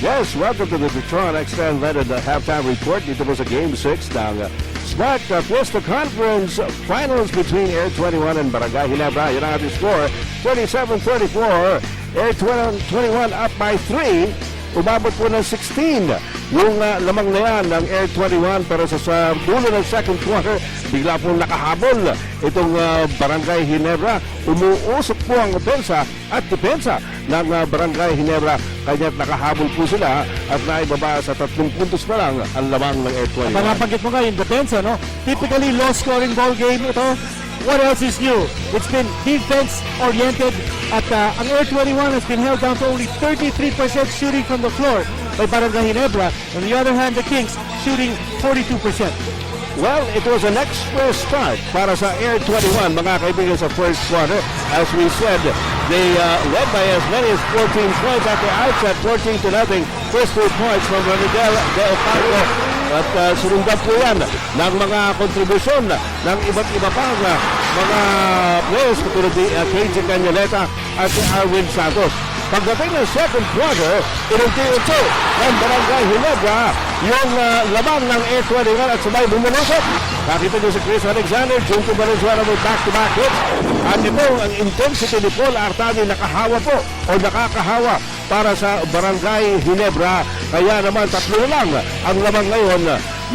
Yes, welcome to the Petron Extra Unleaded Halftime Report dito po sa Game 6 ng Smart Fiesta Conference Finals between Air21 and Barangay Ginebra. Yun ang ating score, 37-34. Air21 up by 3. Umabot po ng 16 yung lamang na yan ng Air21, pero sa dulo ng second quarter, bigla pong nakahabol itong Barangay Ginebra. Umuusok po ang opensa at depensa ng Barangay Ginebra, kaya nakahabol po sila at naibaba sa 3 puntos na lang ang lamang ng Air21. Nabanggit mo nga yung depensa, no? Typically low-scoring ball game ito. What else is new? It's been defense-oriented at ang Air21 has been held down to only 33% shooting from the floor by Barangay Ginebra. On the other hand, the Kings shooting 42%. Well, it was an express start para sa Air21, mga kaibigan, sa first quarter. As we said, they led by as many as 14 points at the outset, 14-0. First 2 points from Ronaldel de Ocampo. At sinundan po yan ng mga kontribusyon ng iba't iba pang mga players katulad ni KJ Cañaleta at si Arwin Santos. Pagdating ng second quarter, inunti-unti ng Barangay Ginebra yung lamang ng Air21 at sabay bumulusok. Nakita niyo si Chris Alexander, Junto Valenzuela with back-to-back hits. At ito, ang intensity ni Paul Artadi nakakahawa para sa Barangay Ginebra. Kaya naman 3 lang ang lamang ngayon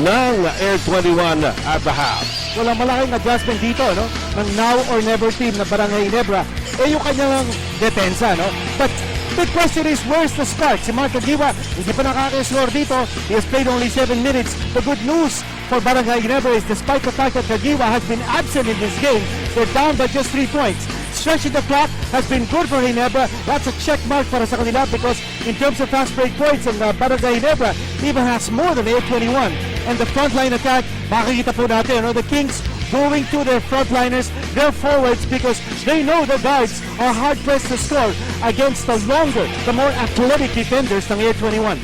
ng Air21 at the half. Walang malaking adjustment dito, no? Ng now or never team na Barangay Ginebra. Yung kanyang depensa, no? But the question is, where's the spark? Si Mark Cagiwa, hindi pa nakaka-score dito. He has played only 7 minutes. The good news for Barangay Ginebra is despite the fact that Cagiwa has been absent in this game, they're down by just 3 points. Stretching the clock has been good for Ginebra. That's a check mark para sa kanila because in terms of fast break points, ang Barangay Ginebra even has more than Air21. And the frontline attack, makikita po natin, the Kings going to their frontliners, their forwards, because they know the guards are hard-pressed to score against the longer, the more athletic defenders ng Air21.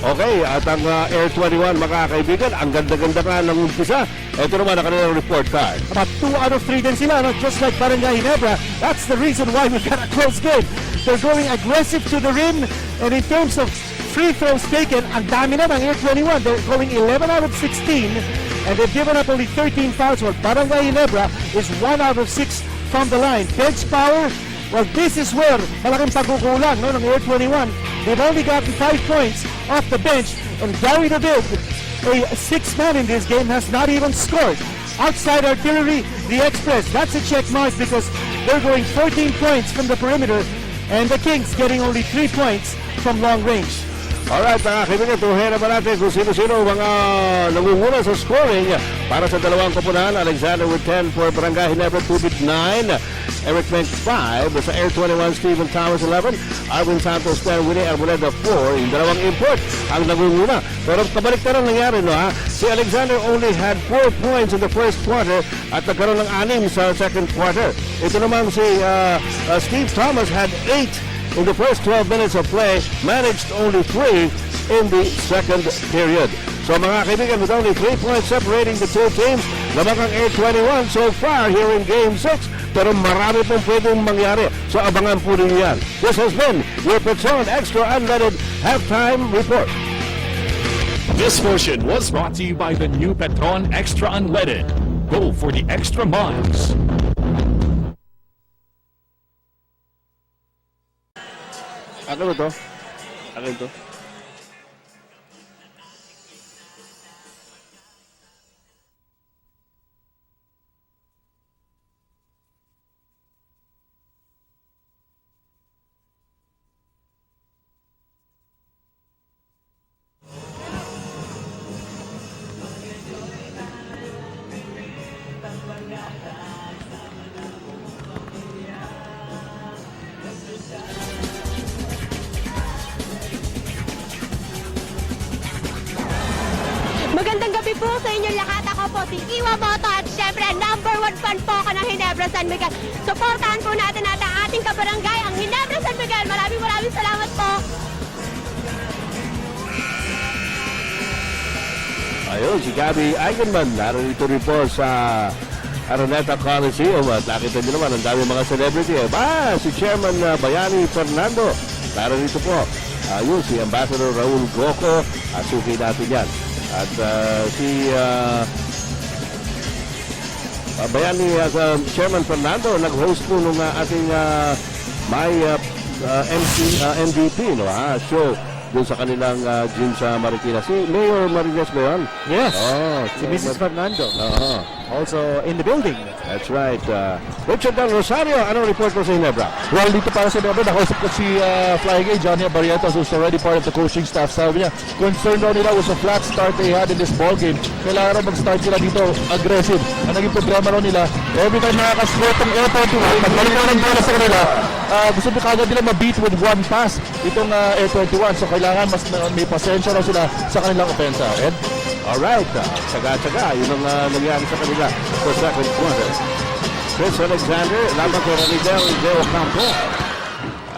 Okay, at ang Air21, mga kaibigan, ang ganda-ganda nga ng umpisa. Ito naman ang kanilang report card. About 2 out of 3 din sila, no? Just like Barangay Ginebra. That's the reason why we got a close game. They're going aggressive to the rim, and in terms of free throws taken, ang dami na ng Air21. They're going 11 out of 16, and they've given up only 13 fouls, while Barangay Ginebra is 1 out of 6 from the line. Bench power, well, this is where malaking pagkukulang, no, ng Air21. They've only gotten 5 points off the bench, and Gary David, a 6th man in this game, has not even scored. Outside artillery, the Express, that's a check mark because they're going 14 points from the perimeter, and the Kings getting only 3 points from long range. Alright, mga kaibigan, tuhin naman natin kung sino-sino mga nangunguna sa scoring para sa dalawang koponahan. Alexander with 10 for Barangay Ginebra, 2 with 9. Eric Menk 5 sa Air21, Stephen Thomas 11. Arwin Santos 10, Winnie Arboleda 4. Yung dalawang import ang nangunguna. Pero kabalik na nangyari, no, ha? Si Alexander only had 4 points in the first quarter at nagkaroon ng 6 sa second quarter. Ito naman si Steve Thomas had 8 in the first 12 minutes of play, managed only 3 in the second period. So mga kaibigan, with only 3 points separating the two teams, lamang ang Air21 so far here in Game 6, pero marami pong pwedeng mangyari. So abangan po ninyo yan. This has been your Petron Extra Unleaded Halftime Report. This portion was brought to you by the new Petron Extra Unleaded. Go for the extra miles. Ano ba to? Ano to? Magandang gabi po sa inyong lahat. Ako po si Iwa Boto at syempre #1 fan po ako ng Ginebra San Miguel. Suportahan po natin ang ating kabarangay, ang Ginebra San Miguel. Maraming salamat po. Ayun, si Gabby Eigenman, narito rin po sa Araneta Coliseum at nakita niyo naman ang dami mga celebrity. Si Chairman Bayani Fernando, narito po. Yun, si Ambassador Raul Goco, suki natin yan. At si Bayani Chairman Fernando, nag-host po nung ating may MVP show doon sa kanilang gym sa Marikina. Si Mayor Marines ba yun? Yes. Oh, Si Mrs. Fernando. Also in the building. That's right. Richard Del Rosario, anong report mo sa Ginebra? Well, dito para sa Ginebra, nakausap ko si Flying A, Johnny Barrientos, who's already part of the coaching staff. Sabi niya, concerned daw nila was a flat start they had in this ball game. Kailangan raw mag-start sila dito aggressive. Ang naging problema raw nila, every time nakaka-score itong Air21, magbalik na ng bola sa kanila, gusto nyo kagad nila ma-beat with one pass itong Air21. So kailangan mas may pasensya raw sila sa kanilang opensa. Ed? Alright, tsaga-tsaga. Yun ang nangyari sa kanila sa second quarter. Chris Alexander, laban kay Ranidel De Ocampo.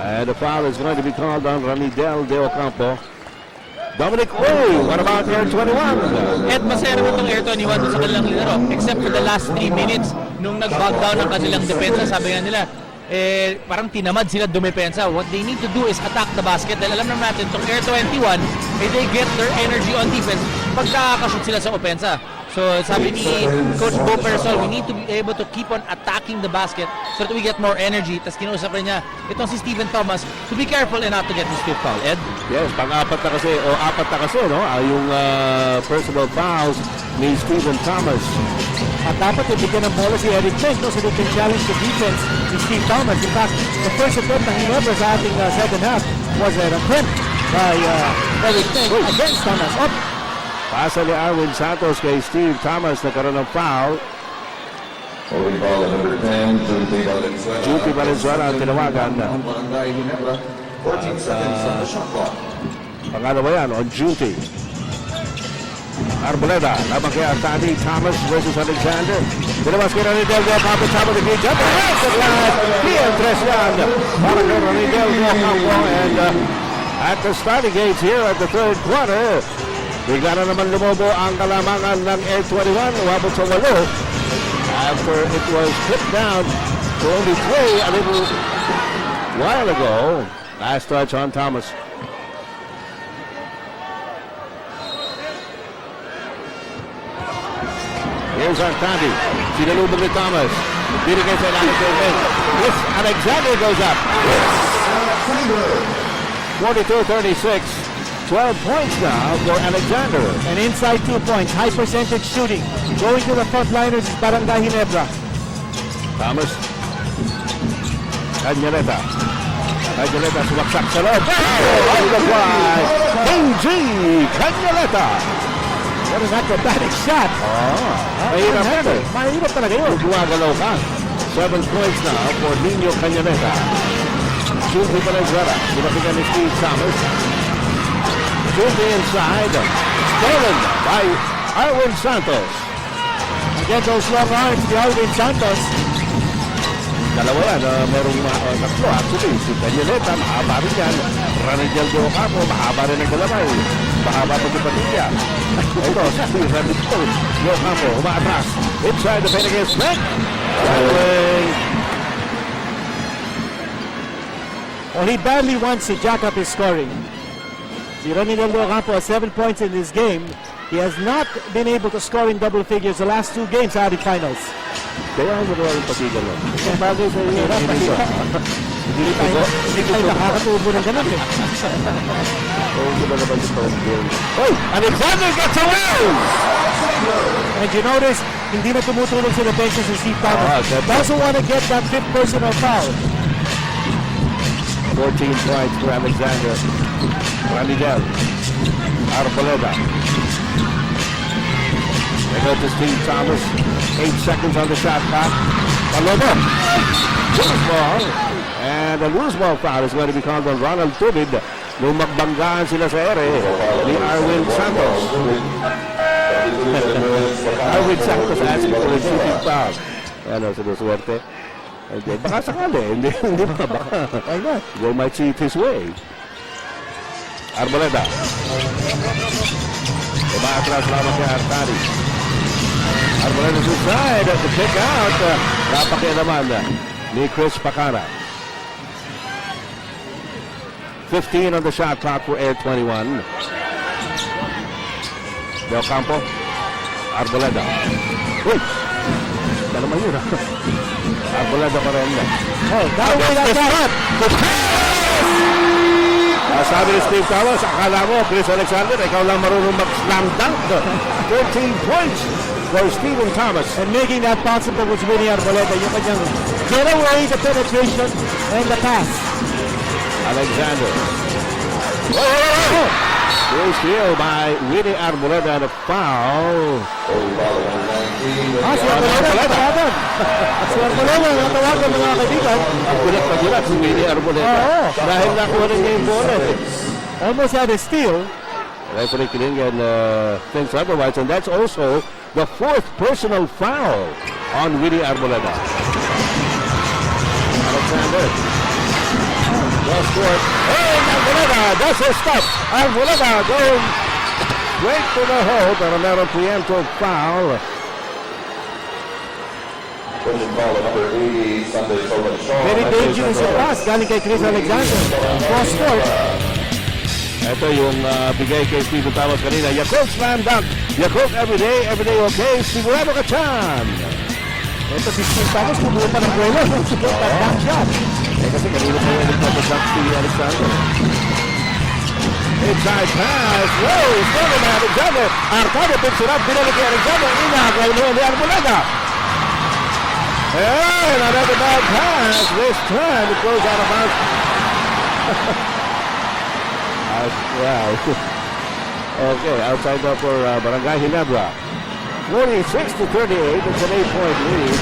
And the foul is going to be called on Ranidel De Ocampo. Dominic, what about Air21? Ed, masaya naman itong Air21 doon sa kanilang laro. Except for the last 3 minutes, nung nag-bog down ang kanilang depensa, sabi nga nila, parang tinamad sila dumepensa. What they need to do is attack the basket. Dahil alam naman natin, itong Air21, they get their energy on defense pagkakashoot sila sa opensa. So sabi ni Coach Bo Persol, we need to be able to keep on attacking the basket so that we get more energy. Tapos kinausap rin niya itong si Stephen Thomas to be careful and not to get his fifth foul. Ed? Yes, pang-apat na kasi, apat na kasi, no? Yung personal fouls ni Stephen Thomas. At dapat ibigyan ng bola si Eric Menk, no, so they can challenge the defense ni Steve Thomas. In fact, the first attempt ng Ginebra sa ating second half was an attempt by Eric Menk against Thomas. Up. Pasa ni Arwin Santos kay Steve Thomas, nagkaroon ng foul. Holding ball at number 10, Junti Junti Valenzuela ang tinawagan. Ang Barangay Ginebra, 14 seconds on the shot clock. Pangalawa yan, on Junti. Arboleda, laban kay Artadi, Thomas versus Alexander. Tinabas kay Ranidel De Ocampo, sama ni Gage. At last, P.M.3 yan. Para kay Ranidel De Ocampo. And at the starting gates here at the third quarter, bigla na naman lumobo ang kalamangan ng Air21. Umabot sa 8. After it was clipped down to only 3 a little while ago. Last touch on Thomas. Here's Artadi. Sinalubog ni Thomas. Binigay sa ilalim kay Menk. Chris Alexander goes up. 42-36. 12 points now for Alexander. And inside 2 points, high percentage shooting. Going to the frontliners is Barangay Ginebra. Thomas. Cañaleta. Cañaleta sumaksak sa loob. Oh, the fly. KG Cañaleta. What an acrobatic shot. Mahirap yan eh. Mahirap talaga yun. Gumagalaw ka. 7 points now for Nino Cañaleta. Junti Valenzuela. Sinapigan ni Steve Thomas. Junti inside. Stolen by Arwin Santos. Again, those long arms, the Arvin Santos. Dalawa yan. Merong tatlo. Actually, si Cañaleta, mahaba rin yan. Ranidel De Ocampo, mahaba rin ang galamay. Mahaba pa si Padilla. Ito, si Ranidel De Ocampo, umaatras. Inside the paint against Menk. Well, he badly wants to jack up his scoring. Si Ranidel De Ocampo has 7 points in this game. He has not been able to score in double figures the last 2 games sa ating finals. Kaya ang magawa ng patigal lang. Isang bagay sa iyo. Hindi tayo nakakatubo ng ganap eh. Oo, di ba naman yung phone game? Oh, Alexander gets away! And you notice, hindi na tumutulong sa defense si Steve Thomas. Doesn't want to get that fifth personal foul. 14 points for Alexander. Ranidel. Arboleda. They go to Steve Thomas. 8 seconds on the shot clock. Palobo. Loose ball. And a loose ball foul is going to be called on Ronald Tubid. Nung magbanggaan sila sa ere ni Arwin Santos. Arwin Santos asking for a shooting foul. Ano, sinuswerte. Hindi, baka sakali. Hindi baka. Why not? They might see it his way. Arboleda. Umaatras lamang kay Artadi. Arboleda suside at the pick out. Napakya naman ni Chris Pacana. 15 on the shot clock for Air 21. Del Campo. Arboleda. Uy! Ano naman yun? Arboleda pa rin. Oh, that way that shot. Sabi ni Steve Towers, akala mo, Chris Alexander, ikaw lang marunong mag-slam dunk. 13 points for Stephen Thomas. And making that possible was Winnie Arboleda. Yung kanyang get away, the penetration, and the pass. Alexander. Great steal by Winnie Arboleda and a foul. Si Arboleda, natawagan. Si Arboleda, natawagan mga kaibigan. Gulat na gulat si Winnie Arboleda. Dahil nakuha na niya yung bola. Almost had a steal. Referee Kilingen thinks otherwise, and that's also the fourth personal foul on Winnie Arboleda. Alexander. Well scored. Hey, Arboleda does his stuff. Arboleda going straight to the hole, pero meron preemptive foul. Pushing ball at number 80, Sunday Solomon Shaw. Very dangerous pass. Galing kay Chris Alexander. Cross court. Ito yung bigay kay Stephen Thomas kanina. Yakult slam dunk. Yakult everyday okay. Sigurado ka chan. Ito si Steve Thomas, pumulo pa ng buwelo. Siguro pa dunk shot. Kasi kanina pa yung nagpapasok si Alexander. Inside pass. Whoa! Stolen by Alexander. Artadi picks it up. Binalik kay Alexander. Inagaw naman ni Arboleda. And another bad pass. This time it goes out of bounds. Wow. Okay, outside up for Barangay Ginebra. 46-38. It's an 8-point lead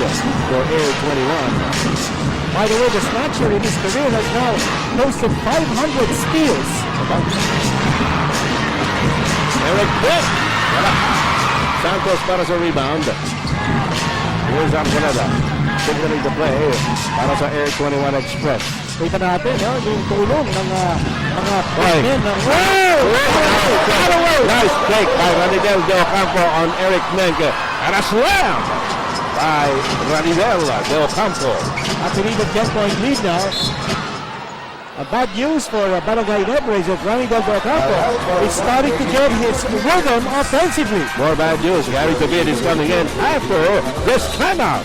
for Air 21. By the way, the snatcher in his career has now posted 500 steals. Eric Pitt. Santos para sa rebound. Here's Arboleda. Signaling the play para sa Air 21 Express. Kita natin, yung tulong ng mga Right. men. Nice take by Ranidel De Ocampo on Eric Menke. And a slam by Ranidel De Ocampo. At we need a 10-point lead now. Bad news for Barangay Ginebra is that Ranidel De Ocampo is starting to get his rhythm offensively. More bad news. Gary David is coming in after this timeout.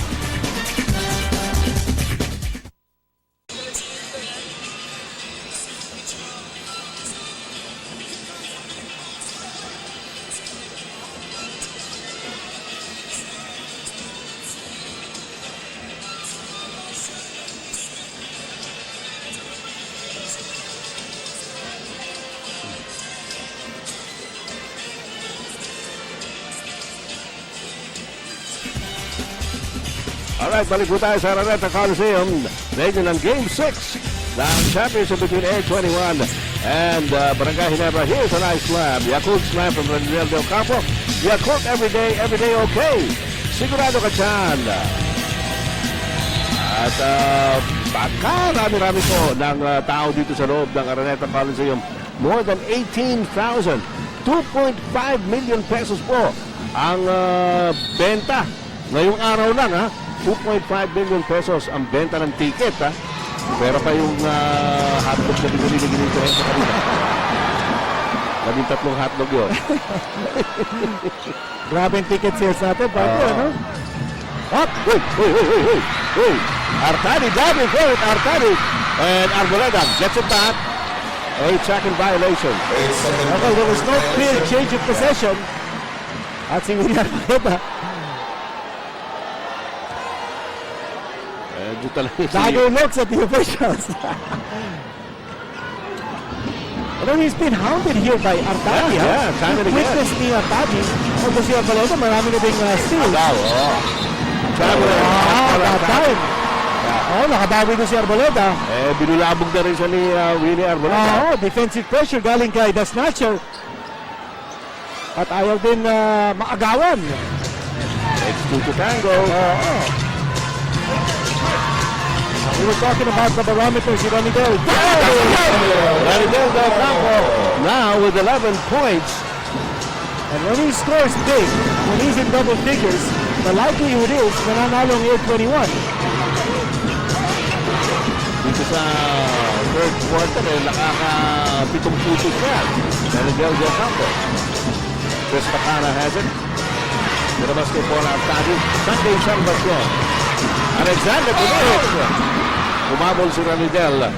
Alright, balik po tayo sa Araneta Coliseum. Medyo ng Game 6 ng championship between Air 21 and Barangay Ginebra. Here's a nice slam. Yakult slam from Ranidel De Ocampo. Yakult everyday okay. Sigurado ka dyan. At pagkarami-rami po ng tao dito sa loob ng Araneta Coliseum. More than 18,000. 2.5 million pesos po ang benta. Ngayong araw lang 2.5 million pesos ang benta ng ticket Pero pa yung hotdog na binili na ginagawa sa kanila. 13 hotdog yun. Grabe yung ticket sales natin, bago Up! Uy! Artadi, diving for it, Artadi. And Arboleda gets it back. 8-second violation. Okay, there was no clear change of possession. At si William Arboleda, dagger looks at the officials. He's been hounded here by Artadi. Time and again. Witness ni Artadi. Although si Arboleda, marami na ding steals. That time. Nakabawi na si Arboleda. Binulabog na rin siya ni Winnie Arboleda. Defensive pressure galing kay The Snatcher. At ayaw din maagawan. Takes two to tango. We were talking about the barometer, si Ranidel. Ranidel De Ocampo now with 11 points. And when he scores big, when he's in double figures, the likelihood is nananalo ang Air 21. Dito sa third quarter, nakaka-pitong putik yan. Renidel del Campo. Chris Pacana has it. Nilabas kay Paul Artadi. Sunday Salvacion. Alexander Pumic. Umabol si Renidel.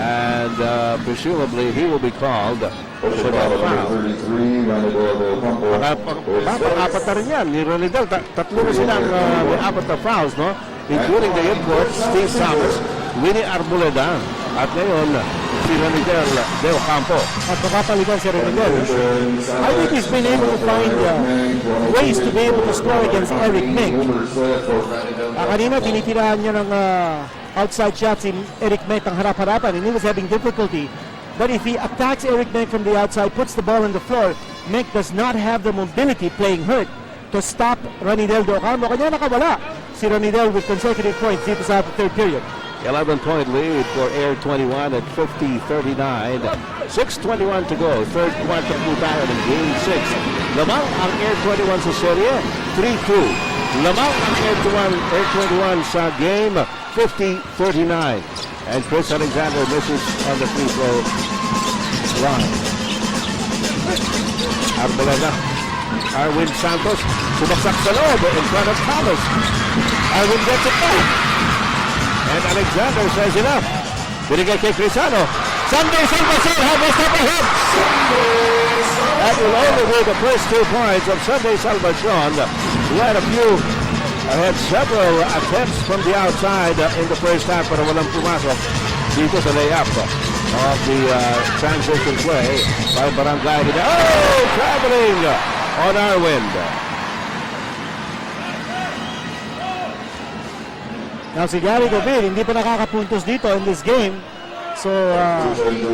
And presumably he will be called for Motion that foul foul. number 33, Renidel del Campo. Apat na rin yan ni Renidel. Tatlo na silang may apat na fouls, no? Including the import, Steve Thomas, Winnie Arboleda, at ngayon si Renidel del Campo. At makapalitan si Renidel. I think he's been able to find ways to be able to score against Eric Mink. Kanina tinitirahan niya ng outside shots in Eric Mink ang harap-harapan and he was having difficulty. But if he attacks Eric Mink from the outside, puts the ball on the floor, Mink does not have the mobility playing hurt to stop Renidel del Campo. Kanya nakawala si Renidel with consecutive points dito sa third period. 11-point lead for Air21 at 50-39. 6:21 to go. Third quarter po tayo ng Game 6. Lamang ang Air21 sa serye, 3-2. Lamang ang Air21 sa game, 50-39. And Chris Alexander misses on the free throw line. Arboleda. Arwin Santos sumaksak sa loob in front of Thomas. Arwin gets it back. And Alexander says enough. Binigay kay Crisano. Sunday Salvacion has up ahead. That will only be the first 2 points of Sunday Salvacion. He had several attempts from the outside in the first half pero walang pumasok dito sa layup of the transition play by Barangay. Oh! Traveling on Arwin. Now si Gary David hindi pa nakakapuntos dito in this game. So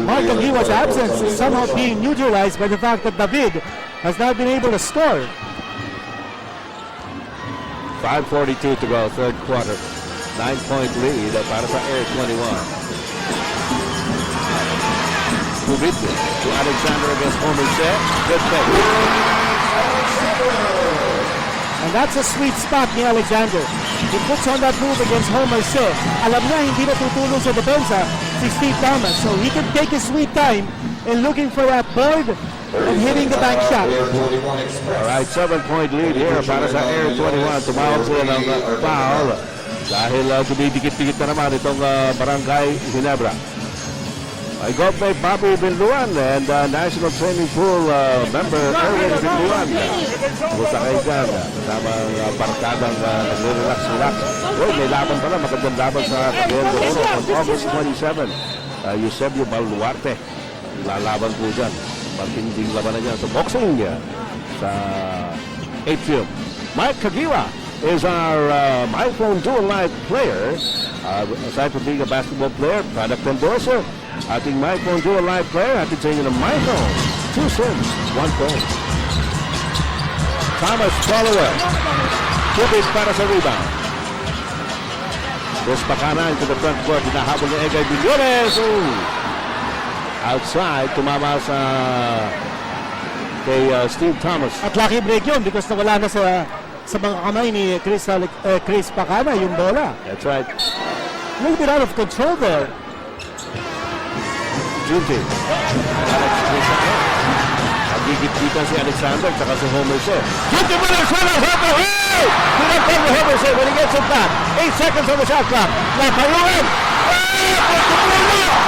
Mark Aguila's absence is somehow being neutralized by the fact that David has not been able to score. 5:42 to go, third quarter. 9-point lead para sa Air21. Kubit to Alexander against Homer Set. Good pick. And that's a sweet spot ni Alexander. He puts on that move against Homer Set. Alam niya hindi na tutulong sa depensa si Steve Thomas. So he can take his sweet time in looking for that board and hitting the bank shot. Alright, 7-point lead here para sa Air21. Tumawag sila ng foul dahil dumidikit-dikit na naman itong Barangay Ginebra. I got by Bobby Binluan and National Training Pool member Erwin Binluan. Kumusta kayo dyan? Kasama ang barkadang nagre-relax. Uy, may laban pala. Magandang laban sa Cagayan de Oro on August 27. Eusebio Baluarte. Lalaban po dyan. Matinding laban na dyan sa boxing sa atrium. Mike Kagiwa is our MyPhone Dual Life player. Aside from being a basketball player, product endorser, ating MyPhone Dual Life player, ating sa inyo ng MyPhone. 2 SIMs, 1 phone. Thomas follower. Kubit para sa rebound. Chris Pacana into the front court. Hinahabol ni Egay Billones. Outside, tumama sa kay Steve Thomas. At lucky break yun because nawala na sa mga kamay ni Chris Pacana yung bola. That's right. A little bit out of control there. Junti. Alex Crisano. Nagigit-gitan si Alexander tsaka si Homer Set. Junti mo na siya ng Homer! Hey! Pinagpag ni Homer Set when he gets it back. 8 seconds on the shot clock. Napayuin!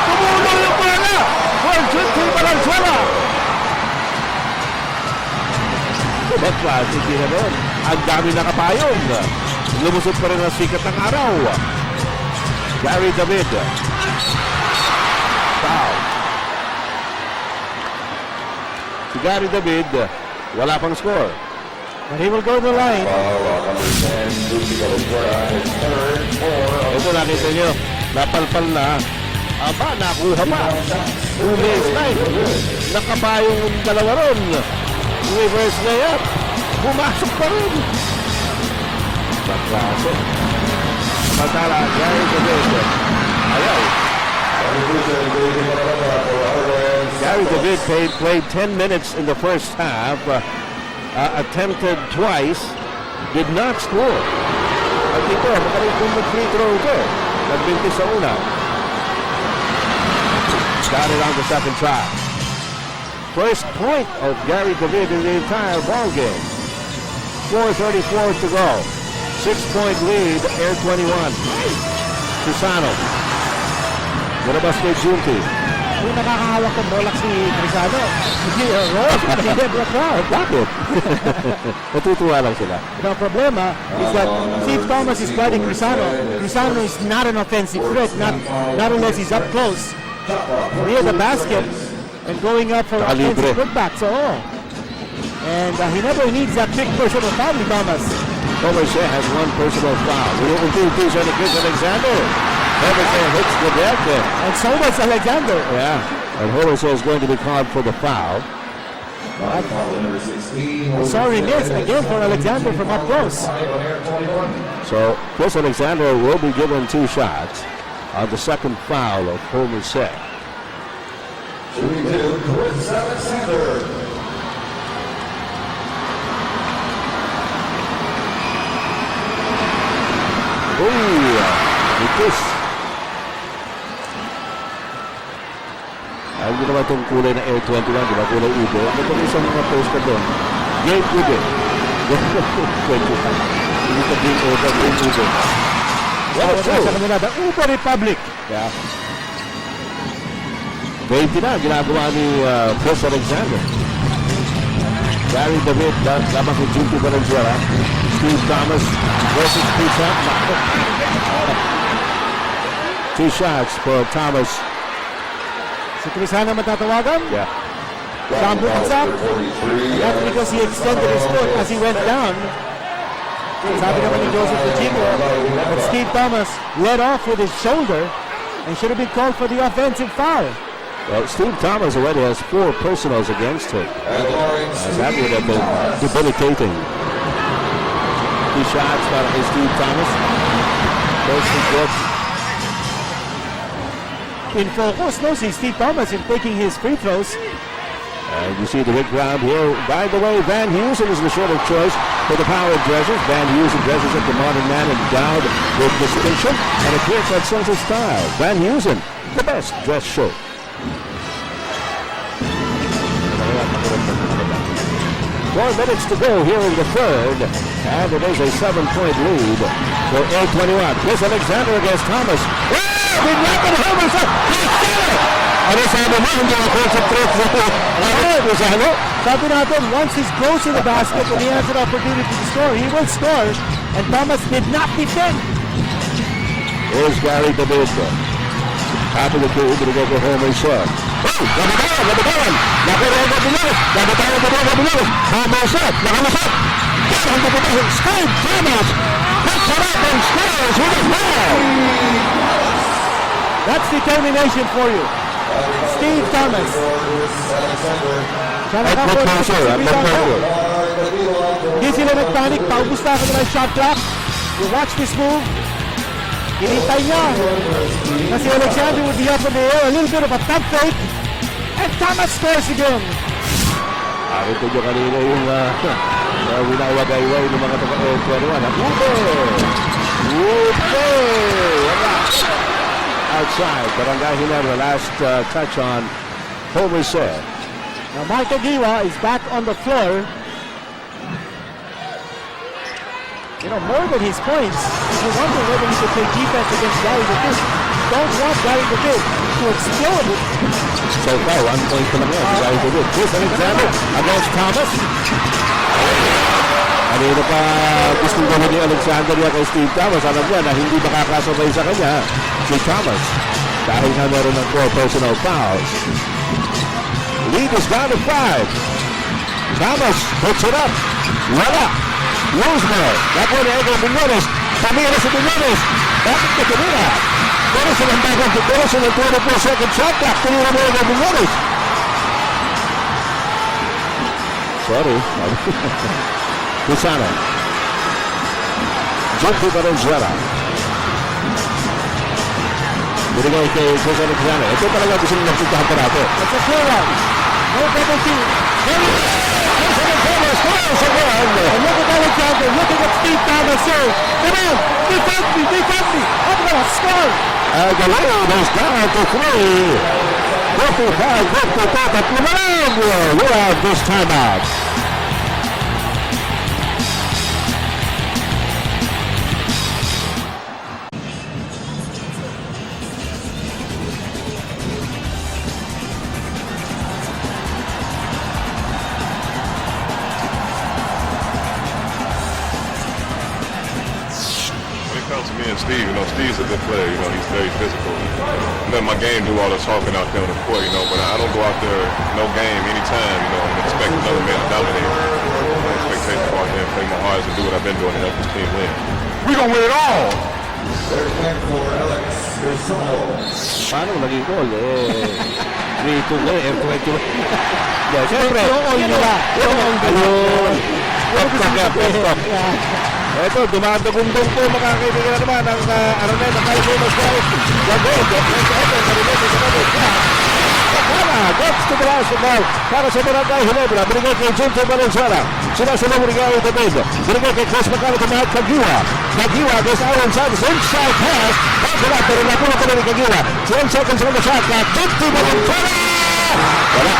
Tumulo yung bola! For Junti Valenzuela! Baklas, hindi na rin. Ang dami nakapayong. Lumusot pa rin ang sikat ng araw. Gary David. Foul. Si Gary David, wala pang score. But he will go to the line. Ito nakita nyo, napalpal na. Aba, nakuha pa. Umays line. Nakapayong yung dalawa ron. Reverse layup. Pumasok pa rin. Baklase. Matala, Gary David. Ayaw. Gary David played 10 minutes in the first half. Attempted twice. Did not score. At ito, magaling kung mag-free throw ito. Nagbinti sa una. Got it on the second try. First point of Gary David in the entire ball game. 4:34 to go. 6-point lead, Air 21. Crisano. Nalabas kay Junti. Yung nakakahawak ng bola si Crisano. Hindi, Rose, Ginebra crowd. Bakit? Natutuwa lang sila. The problema is that Steve Thomas is guarding Crisano. Crisano is not an offensive threat, not unless he's up close near the basket and going up for offensive putbacks. And Ginebra needs that big personal foul, Thomas. Homerse has one personal foul. We will do these on the Chris Alexander. Homerse hits the deck. And so does Alexander. Yeah. And Homerse is going to be called for the foul. Sorry, miss again for Alexander from up close. So Chris Alexander will be given 2 shots on the second foul of Homerse. Itis. Alam nyo naman itong kulay na Air 21, di ba? Kulay ube. Nagpag isang mga post ka doon. Game ube. 25. Hindi ka game over, game ube. Sa kanila, the Uber Republic. Yeah. 20 na, ginagawa ni Chris Alexander. Gary David, lamang kay Junti Valenzuela. Steve Thomas versus Pizza. 2 shots for Thomas. Si Crisano matatawagan. Yeah. Jumper up. That's because he extended his foot as he went down. Sabi naman ni Joseph Ginebra, but Steve Thomas led off with his shoulder and should have been called for the offensive foul. Well, Steve Thomas already has 4 personals against him. That would have been debilitating. 2 shots by Steve Thomas. First and good. In focus, no, see Steve Thomas in taking his free throws. And you see the big ground here. By the way, Van Heusen is the short of choice for the power dressers. Van Heusen dresses up the modern man endowed with distinction and a clear-cut sense of style. Van Heusen, the best dress shirt. 4 minutes to go here in the third, and it is a 7-point lead for Air 21. Chris Alexander against Thomas. Binyakan Homer's up! Ano sabi mo? Hindi ako concentrate sa Sabi natin, once he's close to the basket and he has an opportunity to score, he will score. And Thomas did not defend. Here's Gary David. Top of the key, binigay ko Homer's up. Labatawan! Nakuroga Bilares! Labatawan Bilares! Homer's up! Nakalusot! Ang kapitahin! Steve Thomas! Puts it up and scores with a foul! That's determination for you. Steve Thomas. Hindi sila nagpanic. Paubos na ako nila yung shot clock. You watch this move. Hinintay niya na si Alexander would be up in the air. A little bit of a pump fake. And Thomas scores again. Ito nyo kanina yung winawagayway ng mga taga-21. Ube! Wala! Outside, Barangay Ginebra, last touch on Homerse. Now Mark Aguila is back on the floor. You know, more than his points, you wonder whether he could play defense against Gary David. Don't want Gary David to explode. So far, 1 point for the man. Gary David. Chris Alexander against Thomas. Kanina pa gusto gawin ni Alexander niya kay Steve Thomas. Alam niya na hindi makakasabay sa kanya si Thomas dahil na meron ng 4 personal fouls. Lead is down to 5. Thomas puts it up. Wala. Rosemary. That one to Edgar Bilones. Pamira si Bilones. Bakit ka kanina? Pero silang bagong pero silang 24-second shot clock. Tinira mo Edgar Bilones. Sorry. Crisano. Junti Valenzuela. Binigay kay Chris Alexander. Ito talaga gusto nyo nagpuntahan pa natin. It's a clear one. No double team. Chris Alexander scores again. And look at Alexander looking at Steve Thomas here. Come on, defend me. I'm going to score. Aguilera goes down to 3. 55-52, tatlo na lang. You have this timeout. When it comes to me and Steve, Steve's a good player. He's very physical. Let my game do all the talking out there on the court, but I don't go out there, no game, anytime, and expect another man to dominate. My expectation go out there and play my hardest and do what I've been doing and help this team win. We gonna win it all! Paano naging goal? 3-2 na Air21. Siyempre, ayun. Stop. Ito, dumadagundong po mga kaibigan na naman ang Aranel na kayo mas guys. Gets to the basketball para sa Barangay Ginebra. Binigay kay Junto Valenzuela. Sinasunod Rigao David. Binigay kay Chris Macalo tumahat Kagiwa. Kagiwa goes Aaron Santos. Inside pass. Wala, pero nakuha ko na ni Kagiwa. 10 seconds on the shot clock. Junto Valenzuela! Wala.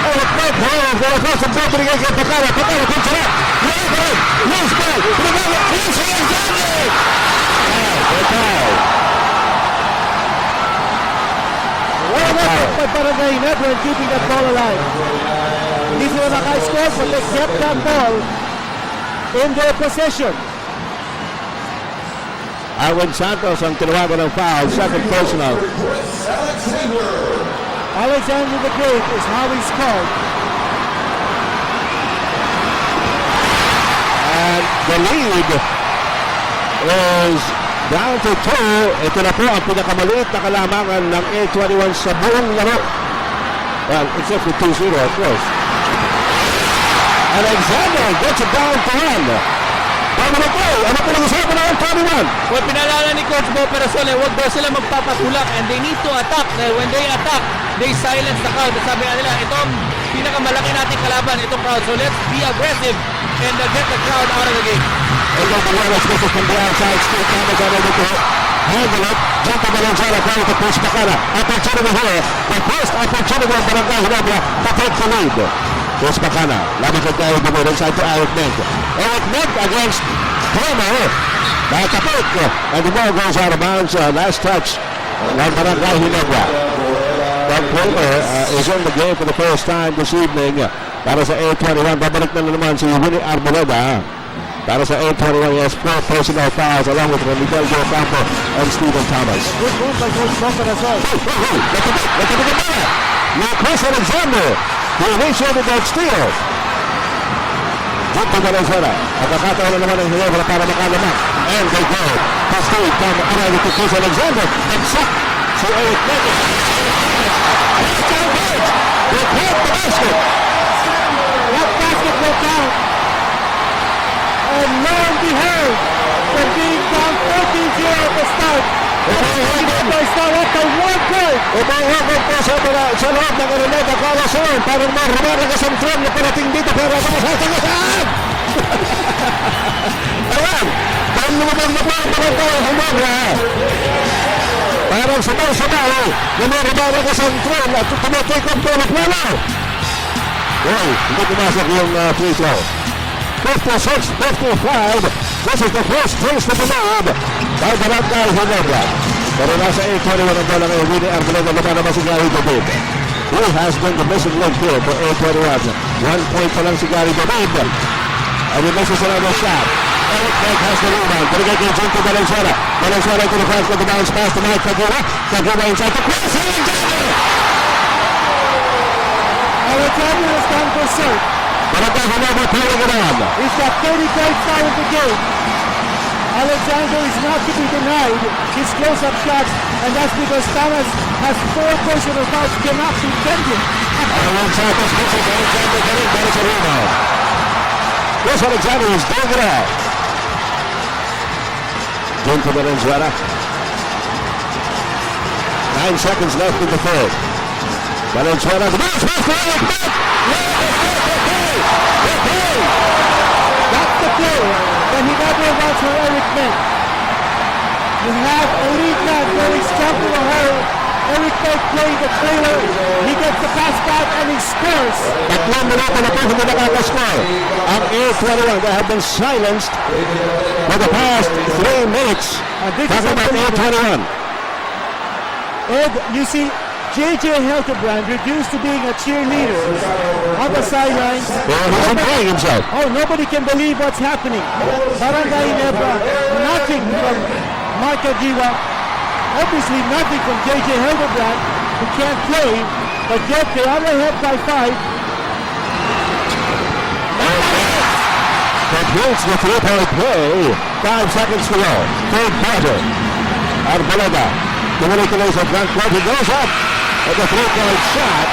Eric McHale going across the board. Binigay kay Macalo. Macalo kung sarap. Loose ball. Binigay kay Chris Macalo. Well effort by Barangay Ginebra in keeping that ball alive. Hindi sila naka-score, but they kept that ball in their possession. Arwen Santos ang tinawagan ng foul. Second personal. Alexander the Great is how he's called. And the lead is down to 2. Ito na po ang pinakamaliit na kalamangan ng Air21 sa buong laro. Well, except for 2-0 of course. Alexander gets it down to 1. Bago na po, ano po nag-usapan ng Air21? Well, pinalala ni Coach Bo Perasole, huwag daw sila magpapatulak and they need to attack. Dahil when they attack, they silence the crowd. Sabi nga nila, ito ang pinakamalaki nating kalaban, itong crowd. So let's be aggressive and get the crowd out of the game. And then the Wallace misses from the outside. Still Thomas unable to handle it. Junto Valenzuela going to Chris Macala. Opportunity here. The first opportunity of Barangay Ginebra to take the lead. Chris Macala. Laban kay Gary Bumur inside to Eric Ned. Eric Ned against Homer. Nakatapit. And the ball goes out of bounds. Last touch ng Barangay Ginebra. Doug Homer is in the game for the first time this evening. Para sa Air21. Babalik na naman si Willie Arboleda. Para sa Air21, he has 4 personal fouls along with Miguel Del Campo and Stephen Thomas. Good move by Coach Bo Perasole. Now Chris Alexander, who initiated that steal. Junto Valenzuela. Nakakatawa na naman ang Ginebra para makalamak. And they go to Steve Thomas. Arriving to Chris Alexander. Nagsak si Eric Negus. They caught the basket. That basket will count. And lo and behold, from being down 14-0 at the start, Ginebra is now up by 1 point. Umahagod po sa loob ng Araneta Coliseum. Parang marumaragas ang tren na parating dito pero masasang saan? Ayan, parang lumabang na po ang Barangay Ginebra. Parang sabay-sabay na marumaragas ang tren at tumatake off po ng plano. Wow, hindi pumasok yung free throw. 56-55. This is the first taste of the lead by Barangay Ginebra. Pero nasa 8-21 ang bola ngayon. Willie Arboleda naman naman si Gary David. Who has been the missing link here for 8-21. 1 point pa lang si Gary David. And he misses another shot. Eric Craig has the rebound. Binigay kay Junto Valenzuela. Valenzuela to the front with the bounce pass to Mike Kagiwa. Kagiwa inside to Chris Alexander. Alexander has gone for serve. Barangay Ginebra playing it on. He's got 30 points now in the game. Alexander is not to be denied his close-up shots, and that's because Thomas has 4 personal fouls, cannot defend him. Aaron Santos misses. Alexander getting better to rebound. Chris Alexander is doing it all. Junto Valenzuela. 9 seconds left in the third. Valenzuela, the bounce pass to Eric Beck. That's the play that he never wants for Eric Beck. You have a lead man throwing Stamper O'Hara Eric Knight playing the trailer. He gets the pass back and he scores. Tatlong minuto na po hindi nakakascore. Ang Air21, they have been silenced for the past 3 minutes. And this is Talking about Air21. Ed, you see, J.J. Hildebrand reduced to being a cheerleader on the sidelines. Well, he's enjoying himself. Oh, nobody can believe what's happening. Barangay Ginebra, nothing from Marta Diwa. Obviously nothing from J.J. Hildebrand, who can't play, but yet they are ahead by 5. Concludes the 3-point play. 5 seconds to go. Third quarter. Arboleda. Congratulations on front court. He goes up with a 3-point shot.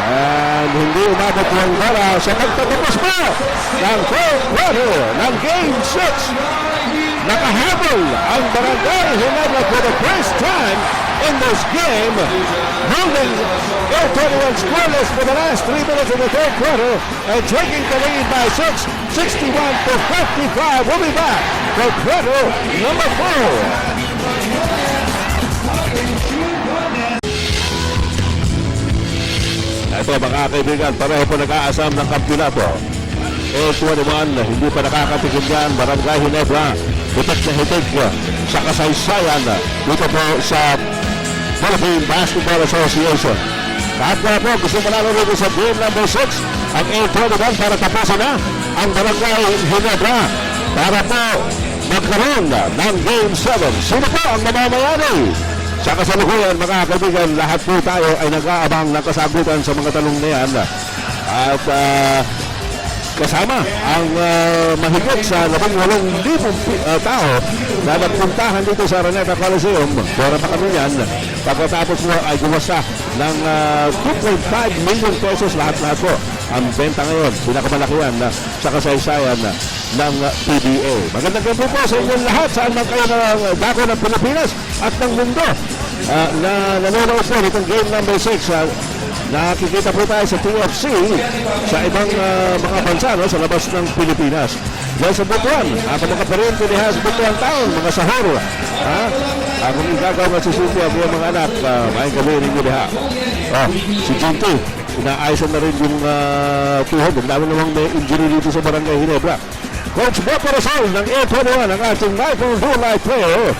And hindi umabot yung bola sa pagtatapos mo ng third quarter ng Game 6. Nakahabol ang Barangay Ginebra for the first time in this game, holding Air21 scoreless for the last 3 minutes of the third quarter and taking the lead by 6, 61-55. We'll be back for quarter number 4. Ito mga kaibigan, pareho po nag-aasam ng kampyonato. Air21, hindi pa nakakatikim dyan. Barangay Ginebra, hitik na hitik sa kasaysayan dito po sa Philippine Basketball Association. Kahit nga po, gusto manalo rin sa game number 6 ang Air21 para tapusin na ang Barangay Ginebra para po magkaroon ng Game 7. Sino po ang mamamayari? Sa kasalukuyan, mga kaibigan, lahat po tayo ay nag-aabang ng kasagutan sa mga tanong na yan. At kasama ang mahigit sa 18,000 tao na nagpuntahan dito sa Araneta Coliseum. Pora pa kami yan. Pagkatapos mo ay gumasa ng 2.5 million pesos lahat-lahat po. Ang benta ngayon, pinakamalaki yan sa kasaysayan ng PBA. Magandang gabi po sa inyong lahat. Saan man kayo na dako ng Pilipinas at ng mundo na nanonood po nitong game number 6. Nakikita po tayo sa TFC sa ibang mga bansa sa labas ng Pilipinas. Dahil sa Butuan, ako mga parente ni Has Butuan Town, mga sahor. Ako yung gagaw na susuti ang mga anak, maayong gabi ninyo diha. Si Jinty, inaayos na rin yung tuhod. Ang dami namang may injury dito sa Barangay Ginebra. Coach Bob Rasol ng Air21, ang ating Michael Hulay player.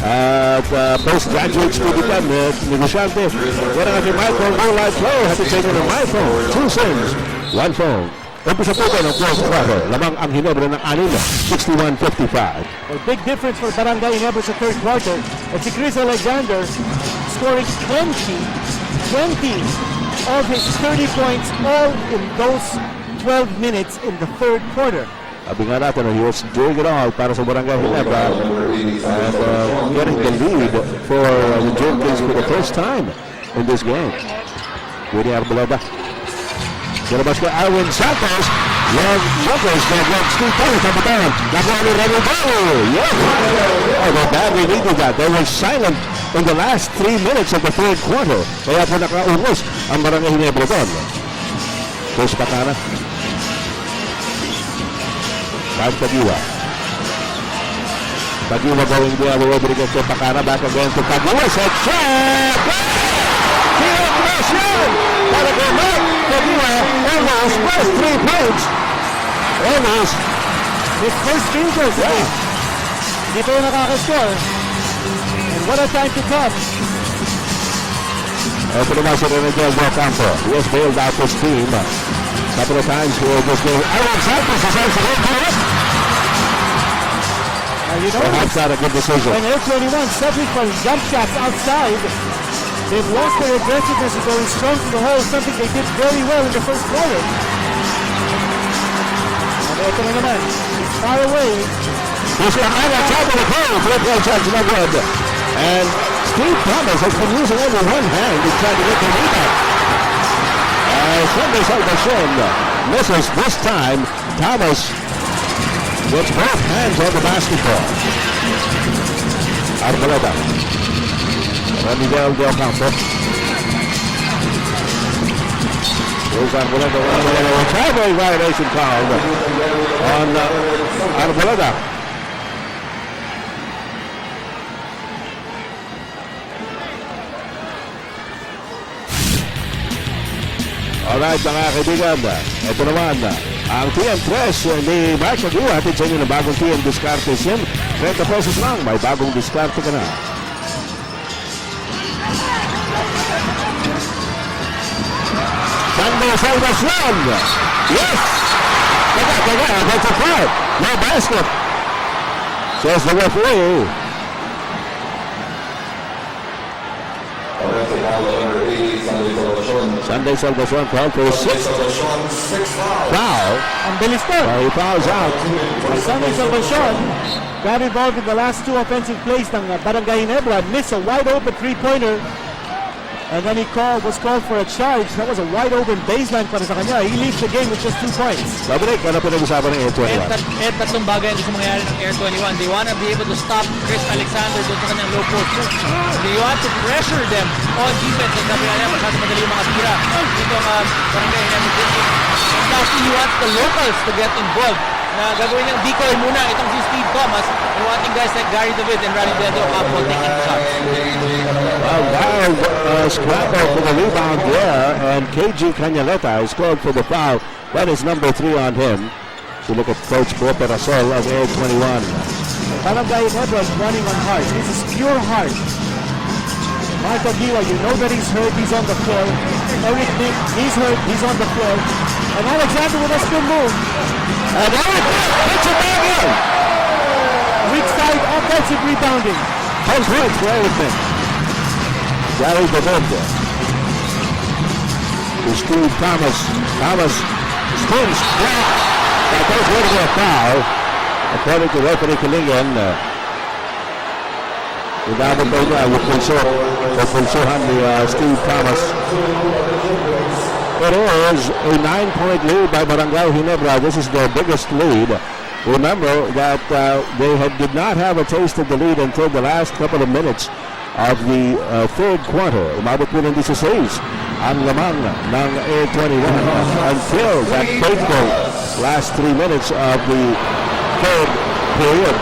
At postgraduate student yan, negosyante. Yan ang ating Michael Hulay player. Hatid sa inyo ng my phone, 2 SIMs, 1 phone. Umpisa po tayo ng fourth quarter. Lamang ang Ginebra ng 6, 61-55. A big difference for Barangay Ginebra sa third quarter. At si Chris Alexander scoring 20 of his 30 points all in those 12 minutes in the third quarter. Sabi nga natin, he was doing it all para sa Barangay Ginebra and getting the lead for the Jenkins for the first time in this game. Willie Arboleda. Ginebras ko Arwin Santos. Long Lucas against Steve Taylor. Kapitan. Nakuha ni Remy Bauer. Yes! Oh, they badly needed that. They were silent in the last 3 minutes of the third quarter. Kaya po nakaungos ang Barangay Ginebra doon. Chris Pacana. Tagiwa. Tagiwa going the other way against Pacana. Back again to Tagiwa. Set shot! Kira Gratian! Para go back. Tagiwa almost first 3 points. Almost. His first field goal. Yeah. Hindi pa yung nakakascore. And what a time to come. Ito naman si Renegel Del Campo. He has bailed out his team. Couple of times for this game. Aaron Santos is also in for it. You know, Perhaps not a good decision. when Air21 settling for jump shots outside, they've lost their aggressiveness and going strong to the hole, something they did very well in the first quarter. And ito na naman, it's far away. He's got out of top of the hole. 3-point shots, no good. And Steve Thomas has been using only one hand to try to get the rebound. Sunday Salvation misses this time. Thomas gets both hands on the basketball. Arboleda. Miguel Del Campo. Here's Arboleda. A traveling violation called on Arboleda. Alright mga kaibigan, ito naman ang TM3 ni Mark Aguila. Hatid sa inyo ng bagong TM Discarte SIM. 30 pesos lang, may bagong diskarte ka na. Sunday Salvacion! Yes! Taga, that's a foul. No basket. Says the referee. Sunday Salvacion called for a sixth foul. Ang bilis to. He fouls out. Sunday Salvacion got involved in the last two offensive plays ng Barangay Ginebra. Missed a wide open three-pointer. And then he was called for a charge. That was a wide open baseline para sa kanya. He leaves the game with just 2 points. Babalik, ano pinag-usapan ng Air21? Tatlong bagay ang gusto mangyari ng Air21. They want to be able to stop Chris Alexander doon sa kanyang low post. They want to pressure them on defense. At sabi nga niya, masyado madali yung mga tira. Ito ang Barangay Ginebra District. And now he wants the locals to get involved. Na gagawin ng decoy muna itong si Steve Thomas. And wanting guys like Gary David and Rally Pedro Campo taking shots. Wild scramble for the rebound there, and KG Cañaleta is called for the foul. That is number 3 on him. So look at Coach Bo Perasol of Air21. Barangay Ginebra is running on heart. This is pure heart. Mark Aguila, you know that he's hurt, he's on the floor. Eric Nick, he's hurt, he's on the floor. And Alexander with a spin move. And Eric hits it back in. Weak side offensive rebounding. 10 points for Eric Nick. Gary David. Steve Thomas. Thomas spins back. That goes rid of a foul. According to referee Kalingan, inabot daw niya yung pulsuhan ni Steve Thomas. It is a 9-point lead by Barangay Ginebra. This is their biggest lead. Remember that they did not have a taste of the lead until the last couple of minutes of the third quarter. Umabot po ng 16 ang lamang ng Air21 until that fateful last 3 minutes of the third period.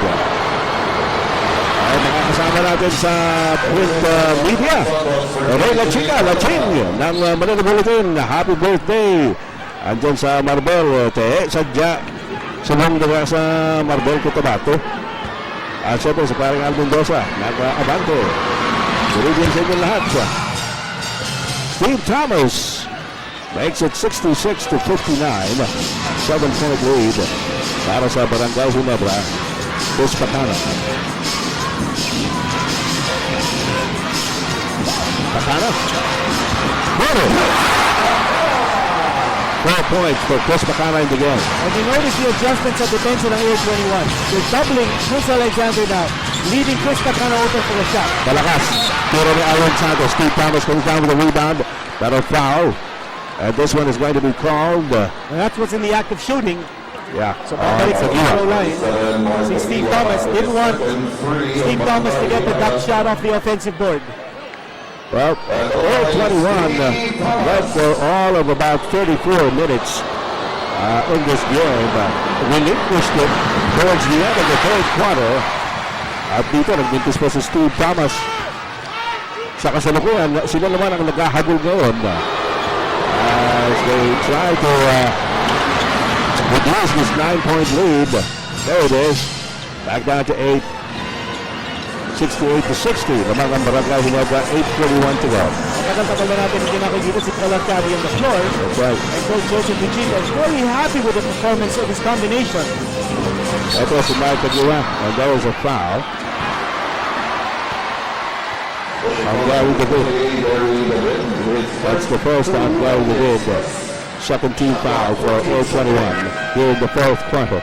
Ay mga kasama natin sa print media. Ray Laching ng Manila Bulletin. Happy birthday! Andyan sa Marbel. Sadya sumang daga sa Marbel Cotabato. At siyempre sa parang Al Mendoza. Nag-abante. Buridian sa inyo lahat. Steve Thomas makes it 66-59. 7-point lead para sa Barangay Ginebra. Chris Patana. Bueno. 4 points for Chris Bacana in the game. And you notice the adjustments at the bench ng Air21. They're doubling Chris Alexander now, leaving Chris Bacana open for a shot. Balakas. Tiro ni Aaron Santos. Steve Thomas comes down with a rebound. That'll foul. And this one is going to be called. And that's what's in the act of shooting. Yeah. So babalik sa free line. Si Steve Thomas didn't want Steve Thomas to get the duck shot off the offensive board. Well, Air21 led for all of about 34 minutes in this game. Relinquished it towards the end of the third quarter. At dito, nagmintis pa si Steve Thomas. Sa kasalukuyan, sila naman ang naghahabol ngayon. As they try to reduce this 9-point lead. There it is. Back down to 8. 68-60. Lamang ang Barangay Ginebra, 8:41 to go. Tagal-tagal na natin hindi nakikita si Paul Artadi on the floor. That's right. And Coach Joseph Vigila is very happy with the performance of his combination. Ito si Mark Aguila, and there was a foul. On Gary David. That's the first on Gary David. Second team foul for Air21 here in the fourth quarter.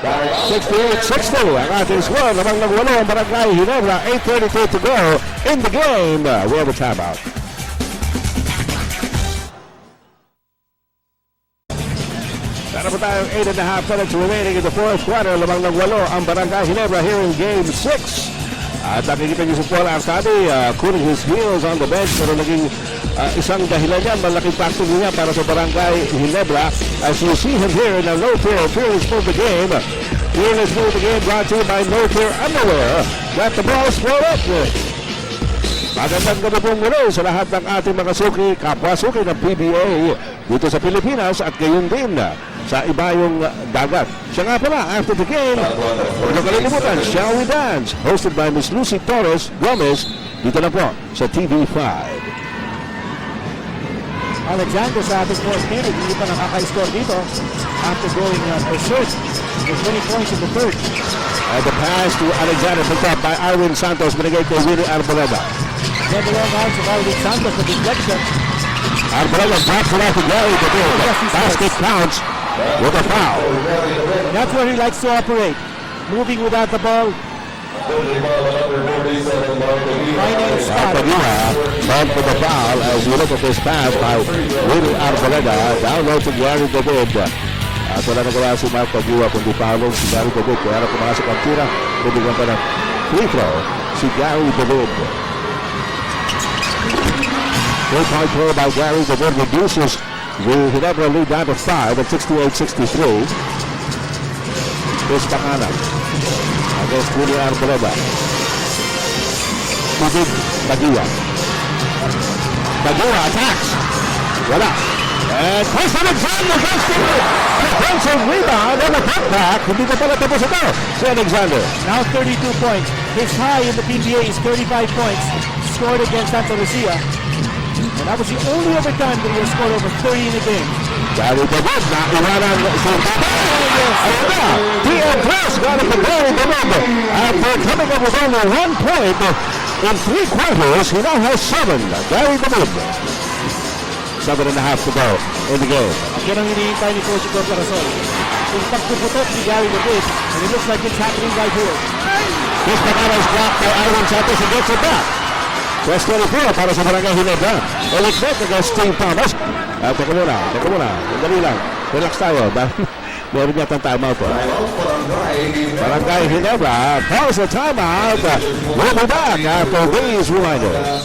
68-60 ang ating score. Lamang nagwalo ang Barangay Ginebra. 8:33 to go in the game. We have a timeout. Meron po tayong 8.5 minutes remaining in the fourth quarter. Lamang nagwalo ang Barangay Ginebra here in Game 6. At nakikita niyo si Paul Artadi cooling his heels on the bench, pero naging isang dahilan yan, malaking factor niya para sa Barangay Ginebra. As you see him here in a no-tier fearless move the game. Fearless move the game brought to you by no-tier underwear. Got the ball straight up. Magandang gabi po muli sa lahat ng ating mga suki, kapwa-suki ng PBA dito sa Pilipinas at gayon din sa ibayong dagat. Siya nga pala, after the game, huwag na kalilimutan, Shall We Dance, hosted by Miss Lucy Torres Gomez, dito na po sa TV5. Alexander sa ating fourth minute, hindi pa nakaka-score dito after going berserk with 20 points in the third. And the pass to Alexander picked up by Arwin Santos, binigay kay Willie Arboleda. Then the long arms of Alvin Santos for deflection. Arboleda drops it off to Gary David. Basket counts with a foul. And that's where he likes to operate. Moving without the ball. Finding a spot. Bump with the foul as you look at this pass by Willie Arboleda. Down low to Gary David. At wala nagawa si Mark Pagua kundi foul si Gary David. Kaya na pumasok ang tira. Bibigyan pa ng free throw si Gary David. 3-point play by Gary David reduces the Ginebra lead down to 5 at 68-63. Chris Bacana against Willie Arboleda. David Pagua. Pagua attacks. Wala. And Chris Alexander gets to it. Defensive rebound and a putback. Hindi na pala tapos ito si Alexander. Now 32 points. His high in the PBA is 35 points. Scored against Santa Lucia. And that was the only overtime that he has scored over 30 in a game. Gary David na iwanan si ayun na. TN Plus got it for Gary David. After coming up with only 1 point in 3 quarters, he now has 7. Gary David. 7.5 to go in the game. Yan ang hinihintay ni Coach Igor Corazon. Yung pagpuputok ni Gary David, and it looks like it's happening right here. This Bacana is blocked by Iron Santos and gets it back. Plus 24 para sa Barangay Ginebra. Electric against Steve Thomas. Teka muna. Dali lang. Relax tayo. Meron yata ang timeout po. Barangay Ginebra calls the timeout. We'll be back after these reminders.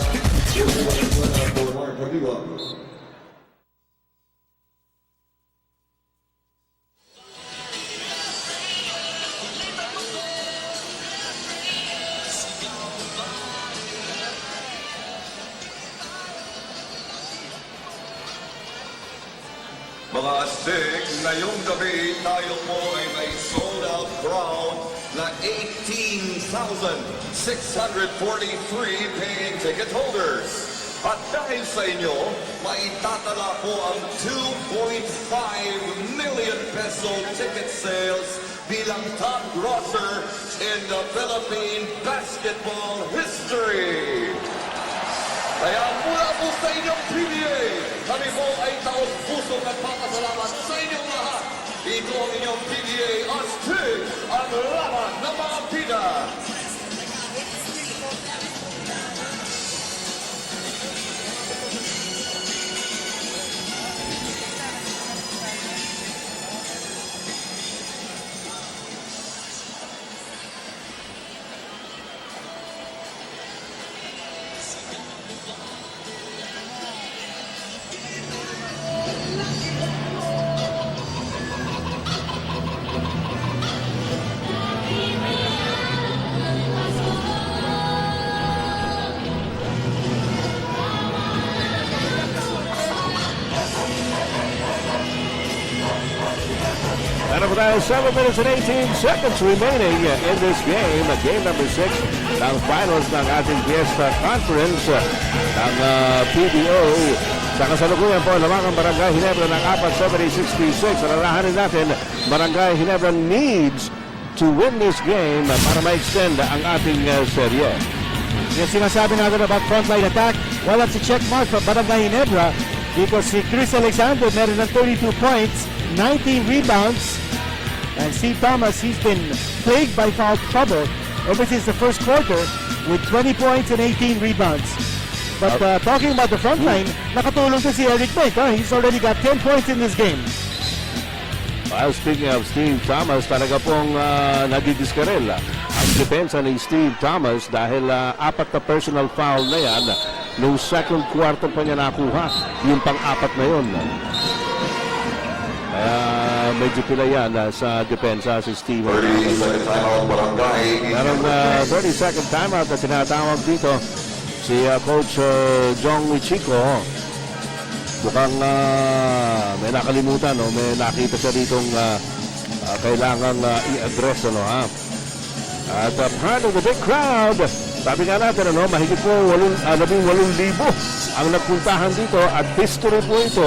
Mga astig, ngayong gabi tayo po ay may sold out crowd na 18,643 paying ticket holders. At dahil sa inyo, maitatala po ang 2.5 million peso ticket sales bilang top grosser in the Philippine basketball history. Kaya mula po sa inyong PBA, kami po ay taos-pusong nagpapasalamat sa inyong lahat. Ito ang inyong PBA Astig, ang laban ng mga pida. And over there, 7 minutes and 18 seconds remaining in this game. Game number 6 ng finals ng ating Fiesta Conference ng PBA. Sa kasalukuyan po, lamang ang Barangay Ginebra ng 4-70-66. Alalahanin natin, Barangay Ginebra needs to win this game para ma-extend ang ating serye. Yung sinasabi natin about frontline attack, well, that's a check mark for Barangay Ginebra because si Chris Alexander meron ng 32 points, 19 rebounds, and Steve Thomas, he's been plagued by foul trouble ever since the first quarter with 20 points and 18 rebounds. But talking about the front line, nakatulong to si Eric Bank. He's already got 10 points in this game. Well, speaking of Steve Thomas, talaga pong nagdidiskarel ang depensa ni Steve Thomas dahil 4 na personal foul na yan nung second quarter pa niya nakuha yung pang-4 na yun. Medyo pila yan sa depensa si Steve. 30-second timeout, Barangay. Meron 30-second timeout na tinatawag dito si Coach Jong Chico. Mukhang may nakalimutan, no? May nakita siya ditong kailangang i-address, ano, ha? At part of the big crowd, sabi nga natin, ano, mahigit po 18,000 ang nagpuntahan dito at history po ito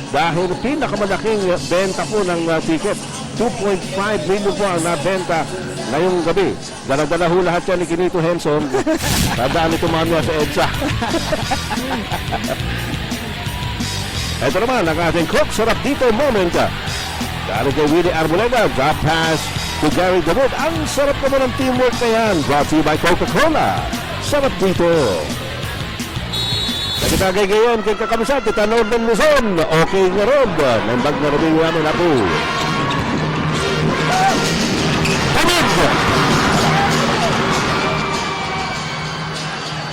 dahil pinakamalaking benta po ng ticket. 2.5 million po ang nabenta ngayong gabi. Dala-dala ho lahat yan ni Kinito Henson. Tandaan ito mamaya sa EDSA. Ito naman ang ating cook sarap dito moment. Dahil kay Willie Arboleda, drop pass to Gary David. Ang sarap naman ng teamwork na yan. Brought to you by Coca-Cola. Sarap dito. Nagkitagay ngayon kay kakamisat, kita Northern Luzon. Okay nga Rob. Nambag na rin namin ako. David!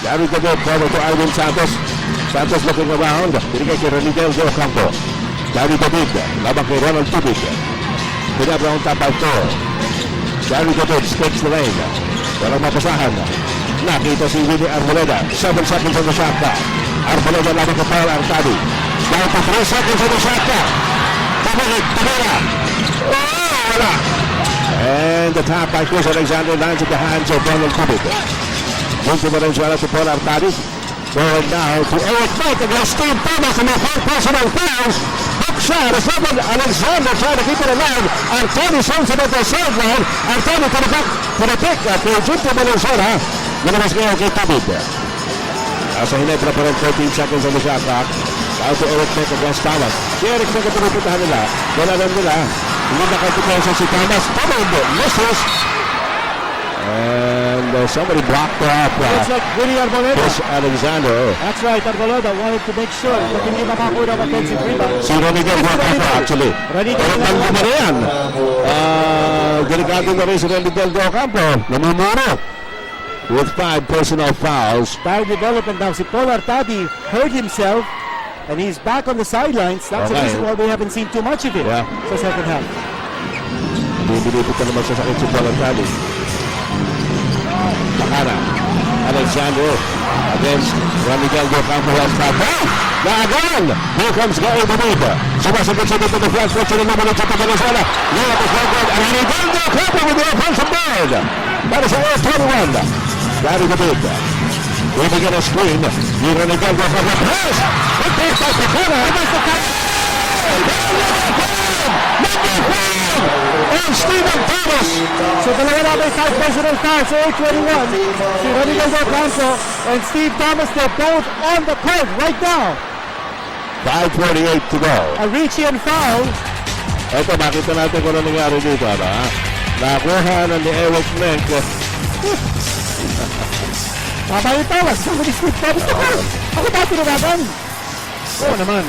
Gary David, follow to Alvin Santos. Santos looking around. Binigay kay Renidel de Ocampo. Gary David, labang kay Ronald Tubig. Ginebra on top by 4. Gary David skips the lane. Walang mapasahan. Nakita si Willie Arboleda. 7 seconds on the shot clock. Arboleda labang kay Paul Artadi. Down to 3 seconds on the shot clock. Tabigit, Tabira. Oh, wala. And the top by Chris Alexander lands at the hands of Ronald Tubig. Punto Valenzuela to Paul Artadi. Going now to Eric Knight against Steve Thomas and the 4 personal fouls. Big shot is Robin Alexander trying to keep it alive. Artadi sends it at the sideline. Artadi to the back for the pick at Punto Valenzuela. Nalabas ngayon kay Tubig. Nasa Ginebra pa rin 14 seconds on the shot clock. Out to Eric Knight against Thomas. Si Eric Knight ang pinuputahan nila. Wala lang nila. Hindi nakapitasan si Thomas. Tubig misses. And somebody blocked her up. Looks like Willie Arboleda. Chris Alexander. That's right, Arboleda wanted to make sure na hindi makakuha ng offensive rebound. Si Renigel Ocampo actually. Renigel na yan. Delikado na rin si Renigel Ocampo. Namumuro. With 5 personal fouls. Bad development now. Si Paul Artadi hurt himself and he's back on the sidelines. That's the reason why we haven't seen too much of it sa second half. Binilipit na naman sa sakit si Paul Artadi. Bakana. Alexander against Renigel Ocampo has fouled. Naagan! Here comes Gary David. Sumasagot sa dito the flash coach na naman sa Venezuela. Ngayon at the guard. Renigel Ocampo with the offensive board. Para sa Air21. Gary David. Bibigyan ng screen. Ni Renigel Ocampo. Press! It takes by Bakana. And Stephen Thomas. So dalawa namin 5 personal fouls sa Air21. Si Renigel Ocampo and Steve Thomas, they're both on the court right now. 5:48 to go. A Richian foul. Ito, makita natin kung ano nangyari dito. Ano, ha? Nakuha na ni Eric Menk. Tama yung Thomas. Sabi ni Steve Thomas. Ako ba tinawagan? Oo naman.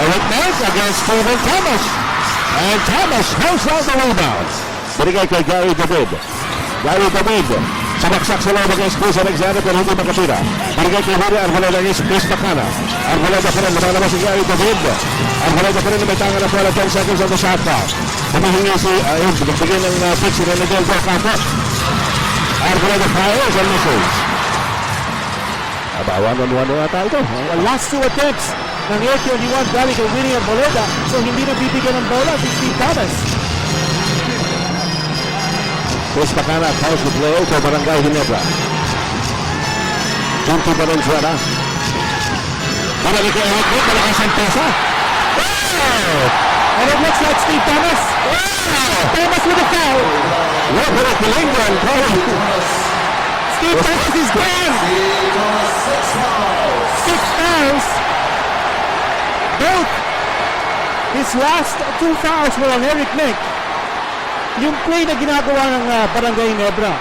Eric Menk against Stephen Thomas. And Thomas holds down the rebound. Binigay kay Gary David. Gary David. Sabaksak sa loob against Chris Alexander pero hindi makatira. Binigay kay Willie Arboleda against Chris Bakana. Arboleda pa rin. Lumalabas si Gary David. Arboleda pa rin na may tanga na pala 10 seconds on the shot clock. Humihingi si bigyan ng pitch si Renigel Ocampo. Arboleda fires and misses. Aba, 1-on-1 na ata ito. The last 2 attempts ng Air21 galing kay Willie Arboleda. So hindi na bibigyan ng bola si Steve Thomas. Chris Bakana calls the play for Barangay Ginebra. Punto Valenzuela. Barangay kay Eric Menk. Malakas ang pesa. And it looks like Steve Thomas. Thomas with a foul. Look at the England calling. Steve Thomas is gone. 6 fouls. Both his last 2 fouls were on Eric Menk. Yung play na ginagawa ng Barangay Ginebra,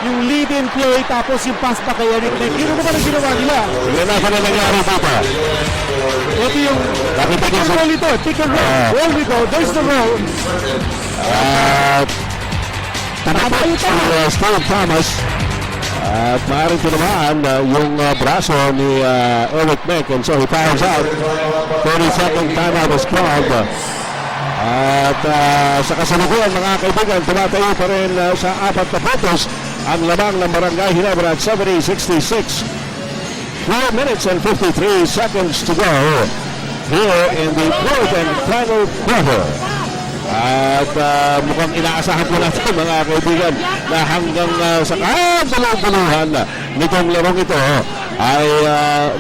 yung lead-in play tapos yung pass pa kay Eric Menk, yun naman ang ginawa nila. Yan na pa na nangyari dito. Ito yung pick and roll ito. Pick and roll. There we go. There's the roll. Tama yung tama. Steve Thomas. At maaaring tinamaan yung braso ni Eric Menk and so he fires out. 30-second timeout was called. At sa kasalukuyan mga kaibigan, tumatayo pa rin sa 4 na puntos ang lamang ng Barangay Ginebra at 70-66. 4 minutes and 53 seconds to go here in the fourth and final quarter. At mukhang inaasahan po natin mga kaibigan na hanggang sa kabulong-buluhan nitong larong ito ay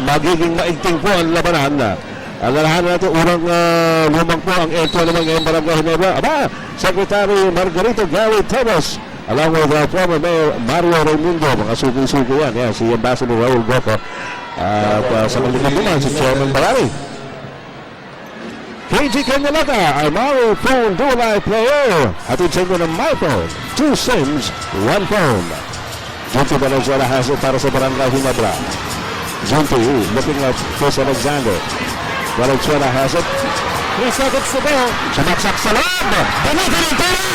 magiging maigting po ang labanan. Alalahan natin, unang lumang po ang Air21 ngayong Barangay Ginebra. Aba, Secretary Margarito Gary Teves, along with former Mayor Mario Raimundo, mga suki-suki yan. Yan, si Ambassador Raul Goco. At sa kanilang naman, si Chairman Barari. KG Kanyalata, our Mario Phone Dual Live Player. Hatid sa inyo ng My Phone, 2 SIMs, 1 phone. Junti Valenzuela has it para sa Barangay Ginebra. Junti looking at Chris Alexander. Valenzuela has it. 3 seconds to go. Sumaksak sa loob. Pinitin ang tira.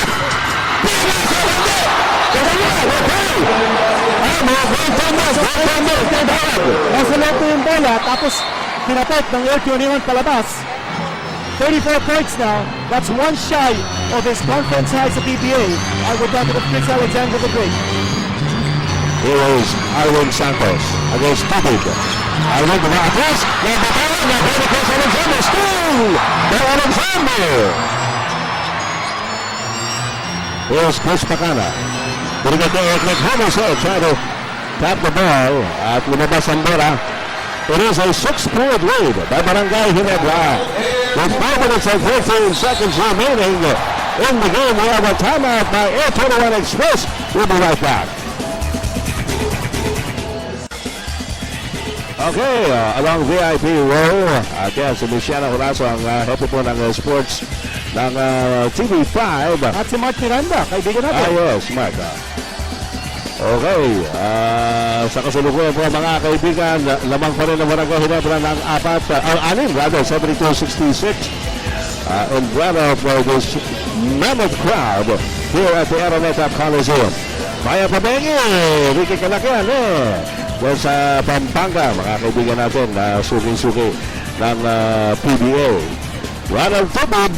Nasa loob po yung bola, tapos pinapot ng Air21 palabas. 34 points now. That's one shy of his conference high sa PBA. I would down to the Chris Alexander the Great. Here is Arwin Santos against Tubig. Arwin Dumatos. Nabatayan na Chris Alexander. Still by Alexander. Here's Chris Pacana. Putting it there at Homicide. Trying to tap the ball at lumabas ang bola. It is a 6-point lead by Barangay Ginebra. With 5 minutes and 15 seconds remaining in the game, we have a timeout by Air21 Express. We'll be right back. Okay, along VIP row, again, si Michelle Horacio ang hepe po ng sports ng TV5. At si Mark Miranda, kaibigan natin. Yes, Mark. Okay, sa kasalukuyan po mga kaibigan, lamang pa rin ang Barangay Ginebra ng 72-66 in front of this mammoth crowd here at the Araneta Coliseum. Maya Pabengi, Ricky Calaquian, dahil sa Pampanga, mga kaibigan natin na suking-suki ng PBA. Ronald Tubig,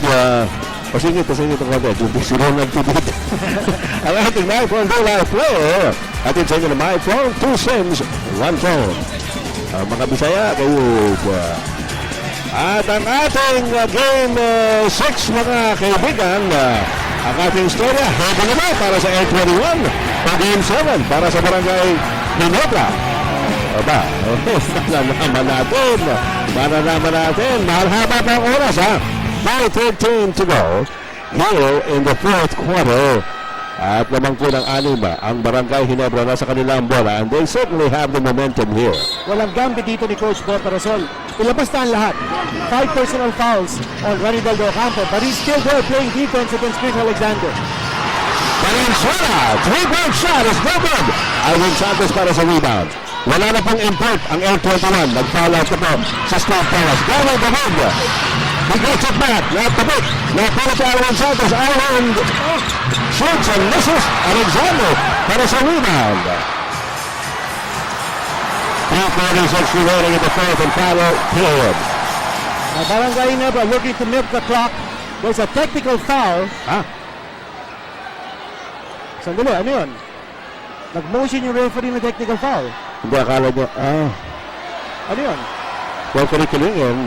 pasingit ang konti. Si Ronald Tubig. Ang ating My Phone Dual Live Player. Atin sa inyo na My Phone, 2 SIMs, 1 phone. Mga Bisaya, kayo. At ang ating Game 6, mga kaibigan, ang ating istorya, heavy naman para sa Air21. Game 7 para sa Barangay Ginebra. Aba, malalaman natin. Mahal haba pa ang oras, ha? 5:13 to go here in the fourth quarter. At lamang po ng 6 ang Barangay Ginebra nasa kanilang bola, and they certainly have the momentum here. Walang gambi dito ni Coach Bob Parasol. Ilabas na ang lahat. 5 personal fouls on Ranidel Ocampo, but he's still there playing defense against Chris Alexander. Valenzuela, 3-point shot is no good. Arwin Santos para sa rebound. Wala na pong import ang Air21. Nag-foul out na po sa Steve Torres. Gawin David. He gets it back. Natabit. Napala si Arwin Santos. Arwin shoots and misses. Alexander para sa rebound. 3:46 remaining in the fourth and final period. Barangay Ginebra looking to milk the clock. There's a technical foul. Sandali, ano yun? Nag-motion yung referee na technical foul. Hindi, akala nyo, Ano yun? well, kinikiling yun.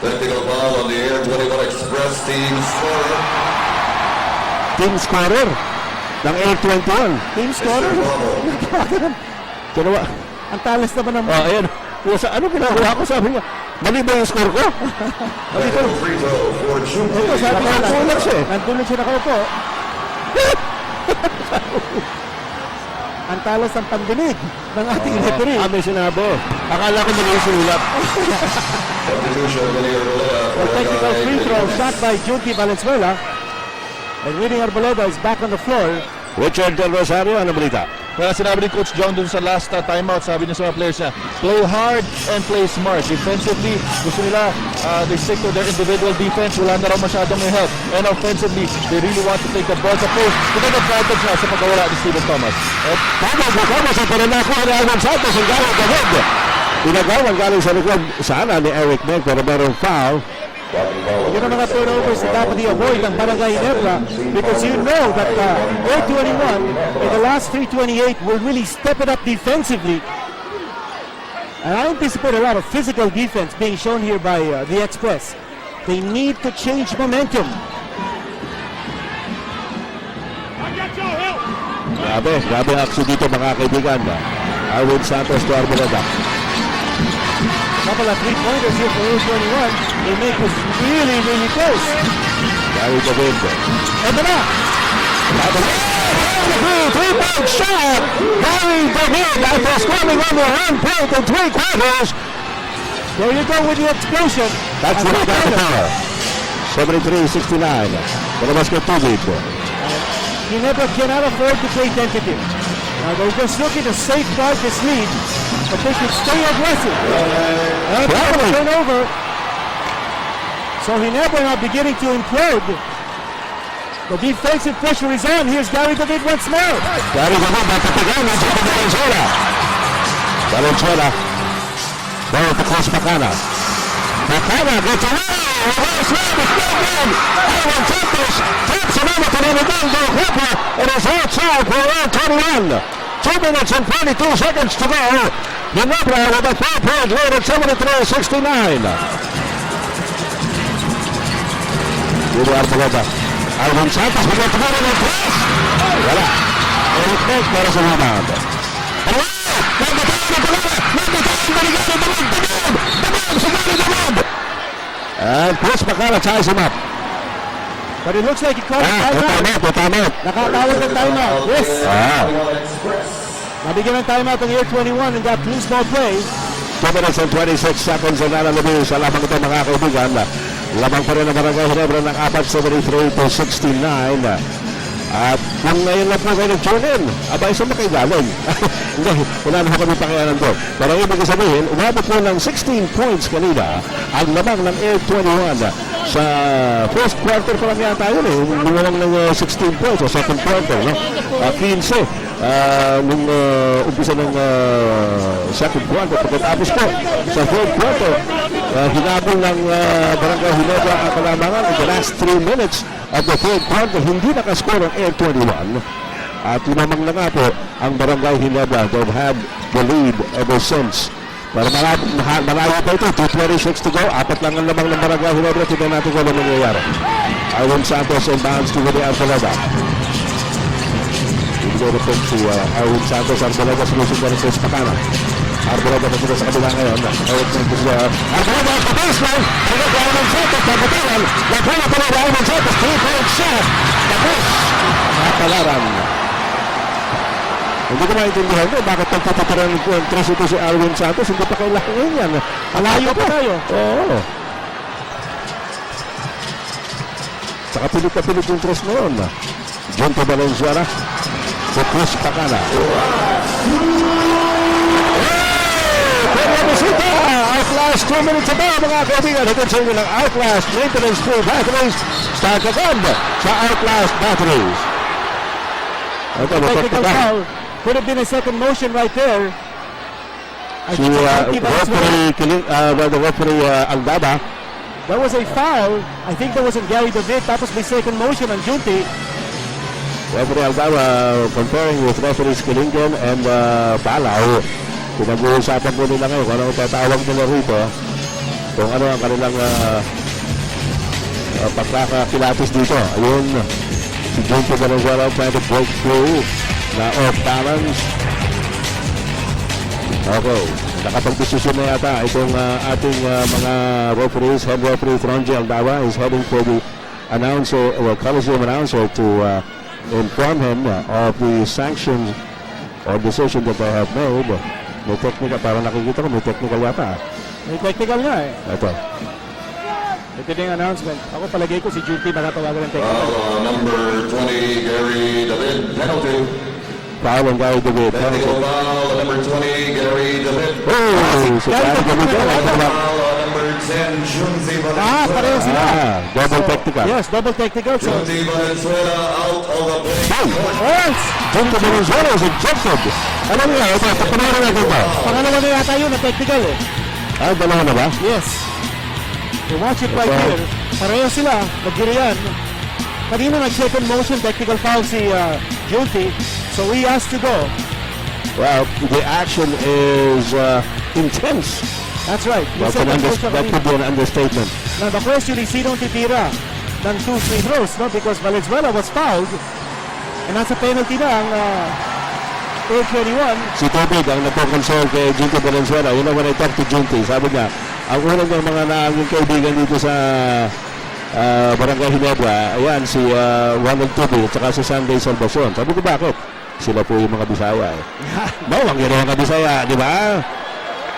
Technical foul on the Air21 Express team scorer. Team scorer ng Air21. Team scorer? Kinawa. Ang talas naman ng... Ayan. Ano ginagawa ko? Sabi niya, mali ba yung score ko? Technical free throw for Junti. Ito, sabi niya, Nakaupo siya eh. nandun siya nakaupo. Ang talas ng pandinig ng ating referee. May sinabi. Akala ko nag-isulat. Substitution of A technical free throw shot by Junti Valenzuela. And Winnie Arboleda is back on the floor. Richard Del Rosario, ano balita? Kaya sinabi ni Coach John dun sa last timeout, sabi niya sa mga players niya, play hard and play smart. Defensively, gusto nila, they stick to their individual defense. Wala na raw masyadong may help. And offensively, they really want to take the ball sa post. Ito advantage na sa pagkawala ni Steven Thomas. Thomas ang pananako ni Arwin Santos ang galing David. Pinagawan galing sa likod sana ni Eric Meg pero merong foul Yun ang mga turnovers na dapat i-avoid ng Barangay Ginebra because you know that Air21 in the last 328 will really step it up defensively. And I anticipate a lot of physical defense being shown here by the Express. They need to change momentum. Grabe action dito mga kaibigan. Arwin Santos to Arboleda. Couple of three-pointers here for Air21. They make us really, really close. Gary David. Ito na! Three-point shot! Gary David after scoring only 1 point in 3 quarters. There you go with the explosion. That's what got the power. 73-69. Palabas kay David. Ginebra cannot afford to play tentative. Now they're just looking to safeguard this lead, but they should stay aggressive. And turnover. So Ginebra now beginning to implode. The defensive pressure is on. Here's Gary David once more. Gary David matapigan na dito Valenzuela. Valenzuela. Ball to Coach Pacana. Pacana gets away. Reverse layup is no good. Arwin Santos taps it over to Ronaldo Hooper. It is outside for Air21. 2 minutes and 42 seconds to go. Ginebra with a 4-point lead at 73-69. Dito Arboleda. Arwin Santos magkakaroon ng press. Wala. Eric Nick para sa rebound. And Chris Pacana ties him up. But it looks like he called a timeout. Nakatawag ng timeout. Yes. Nabigyan ng timeout ang Air21 and got loose ball play. 2 minutes and 26 seconds ang nalalabing sa lamang ito mga kaibigan. Lamang pa rin ang Barangay Ginebra ng 4-73-69. At kung ngayon lang po kayo nag-tune in, abay sa kayo galing. Hindi, wala na kami pakialam doon. Pero ibig sabihin, umabot po ng 16 points kanina ang lamang ng Air21 sa first quarter pa lang yata yun eh. Lumalang ng 16 points sa second quarter, no? 15 nung umpisa ng second quarter. Pagkatapos po sa third quarter, hinabol ng Barangay Ginebra ang kalamangan in the last 3 minutes of the third quarter. Hindi nakascore ang Air21. At lumamang na nga po ang Barangay Ginebra. They've had the lead ever since. Pero malayo pa ito. 2:26 to go. 4 lang ang lamang ng Barangay Ginebra. Tignan natin kung ano nangyayari. Arwin Santos inbounds to Willie Arboleda. Ibigay na po si Arwin Santos. Arboleda sinusunod na rin sa Pacana. Arboleda na sila sa kabila ngayon. Arboleda sa baseline. Pagkat Arwin Santos pagkatalan. Nagpala pa rin Arwin Santos. 3-point shot. Tapos napalaran. Hindi ko maintindihan ko bakit pagpapataran ng tres ito si Arwin Santos. Hindi pa kailangan ngayon yan. Malayo pa tayo. Oo. Saka pilit na pilit yung tres na yun. Junto Valenzuela. Si Chris Pacana. Outlast 2 minutes to go mga kaibigan. Ito sa inyo ng Outlast Maintenance Full Batteries. Start agad sa Outlast Batteries. Ito, Technical foul. Could have been a second motion right there. Si referee Aldaba. That was a foul. I think that was on Gary David. Tapos may second motion on Junti. Referee Aldaba comparing with referees Kilingen and Balao. Pinag-uusapan po nila ngayon kung ano ang tatawag nila rito. Kung ano ang kanilang pagkakakilatis dito. Ayun, si Junti Valenzuela trying to break through na off balance. Okay, nakapag-desisyon na yata itong ating mga referees. Head referee Franji Aldaba is heading for the announcer, or Coliseum announcer to inform him of the sanctions or decision that they have made. May technical, parang nakikita ko may technical yata. May technical nga eh. Ito. Ito din yung announcement. Ako palagay ko si Junti makatawagan ng technical. Number 20, Gary David, penalty. Foul on Gary David. Technical foul, number 20, Gary David. Oh, si Gary David. Foul, number 10, Junzi Valenzuela. Pareho sila. Double technical. Yes, double technical. So, Junzi Valenzuela out of the play. Orns! Junti Valenzuela is ejected. Ano nga? Ito, pagpanaran natin ba? Pangalawa na yata yun na technical eh. Ah, dalawa na ba? Yes. You watch it right here. Pareho sila, nagdiriyan. Kanina nag-second motion, technical foul si Junti. So he has to go. Well, the action is intense. That's right. That could be an understatement. Now the question is, sinong titira ng 2 free throws, no? Because Valenzuela was fouled. And nasa penalty na ang Air21. Si Tobig ang nagpo-console kay Junti Valenzuela. You know, when I talked to Junti, sabi niya, ang unang ng mga naging kaibigan dito sa Barangay Ginebra, ayan, si Ronald Tobig at saka si Sunday Salvacion. Sabi ko, bakit? Sila po yung mga Bisaya eh. Bawang yun ang mga Bisaya, di ba?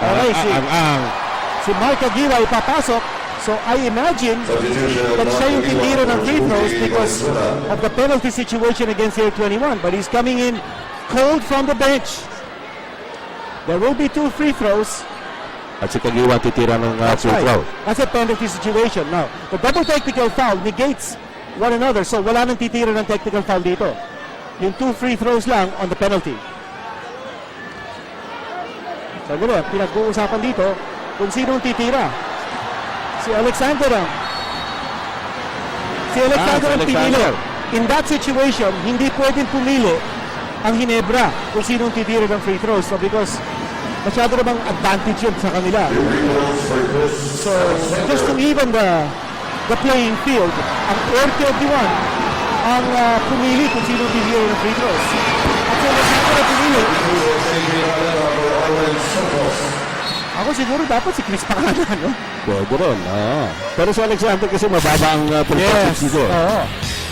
Okay, si Mark Aguila ipapasok. So I imagine that siya yung titira ng free throws because of the penalty situation against Air21. But he's coming in cold from the bench. There will be 2 free throws. At si Kagiwa titira ng free throw. That's a penalty situation. Now, the double technical foul negates one another. So wala nang titira ng technical foul dito. Yung 2 free throws lang on the penalty. So gano'n, pinag-uusapan dito kung sinong titira. Si Alexander ang pinili. In that situation, hindi pwedeng pumili ang Ginebra kung sinong titira ng free throws. So because masyado namang advantage yun sa kanila. So just to even the playing field, ang Air21 ang pumili kung sinong titira ng free throws. At si Alexander ang pumili. Ako siguro dapat si Chris Pacana, no? Pwede rin, pero si Alexander kasi mababa ang percentage dito.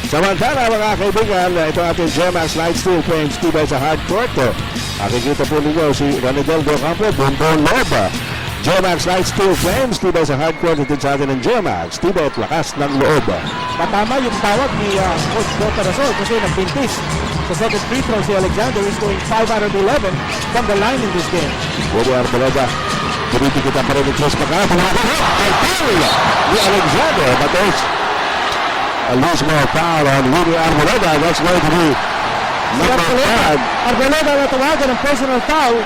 Samantala mga kaibigan, ito ating Gemax Light Steel Frames tibay sa hard court. Makikita po ninyo si Ranidel Docampo, Bombon Loba. Gemax Light Steel Frames tibay sa hard court. Ito sa atin ng Gemax, tibay at lakas ng loob. Patama yung tawag ni Coach Bota Rasol kasi nagbintis. Sa second free throw si Alexander is going 5 out of 11 from the line in this game. Bobo Arboleda. Pinipikita pa rin ni Chris Pacana. Ni Alexander, but there's a loose more foul on Rudy Arboleda. That's going to be number 5. Arboleda na tawagan ng personal foul.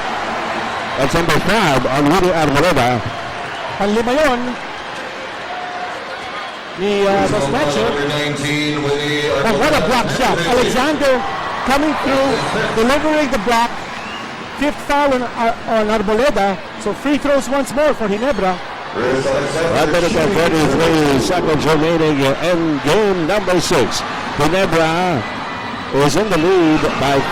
That's number 5 on Rudy Arboleda. Panlima yun ni Dos Mecho. But what a block shot. Alexander coming through, delivering the block. 5th foul on Arboleda. So free throws once more for Ginebra. 1 minute and 33 seconds remaining in game number 6. Ginebra is in the lead by 5.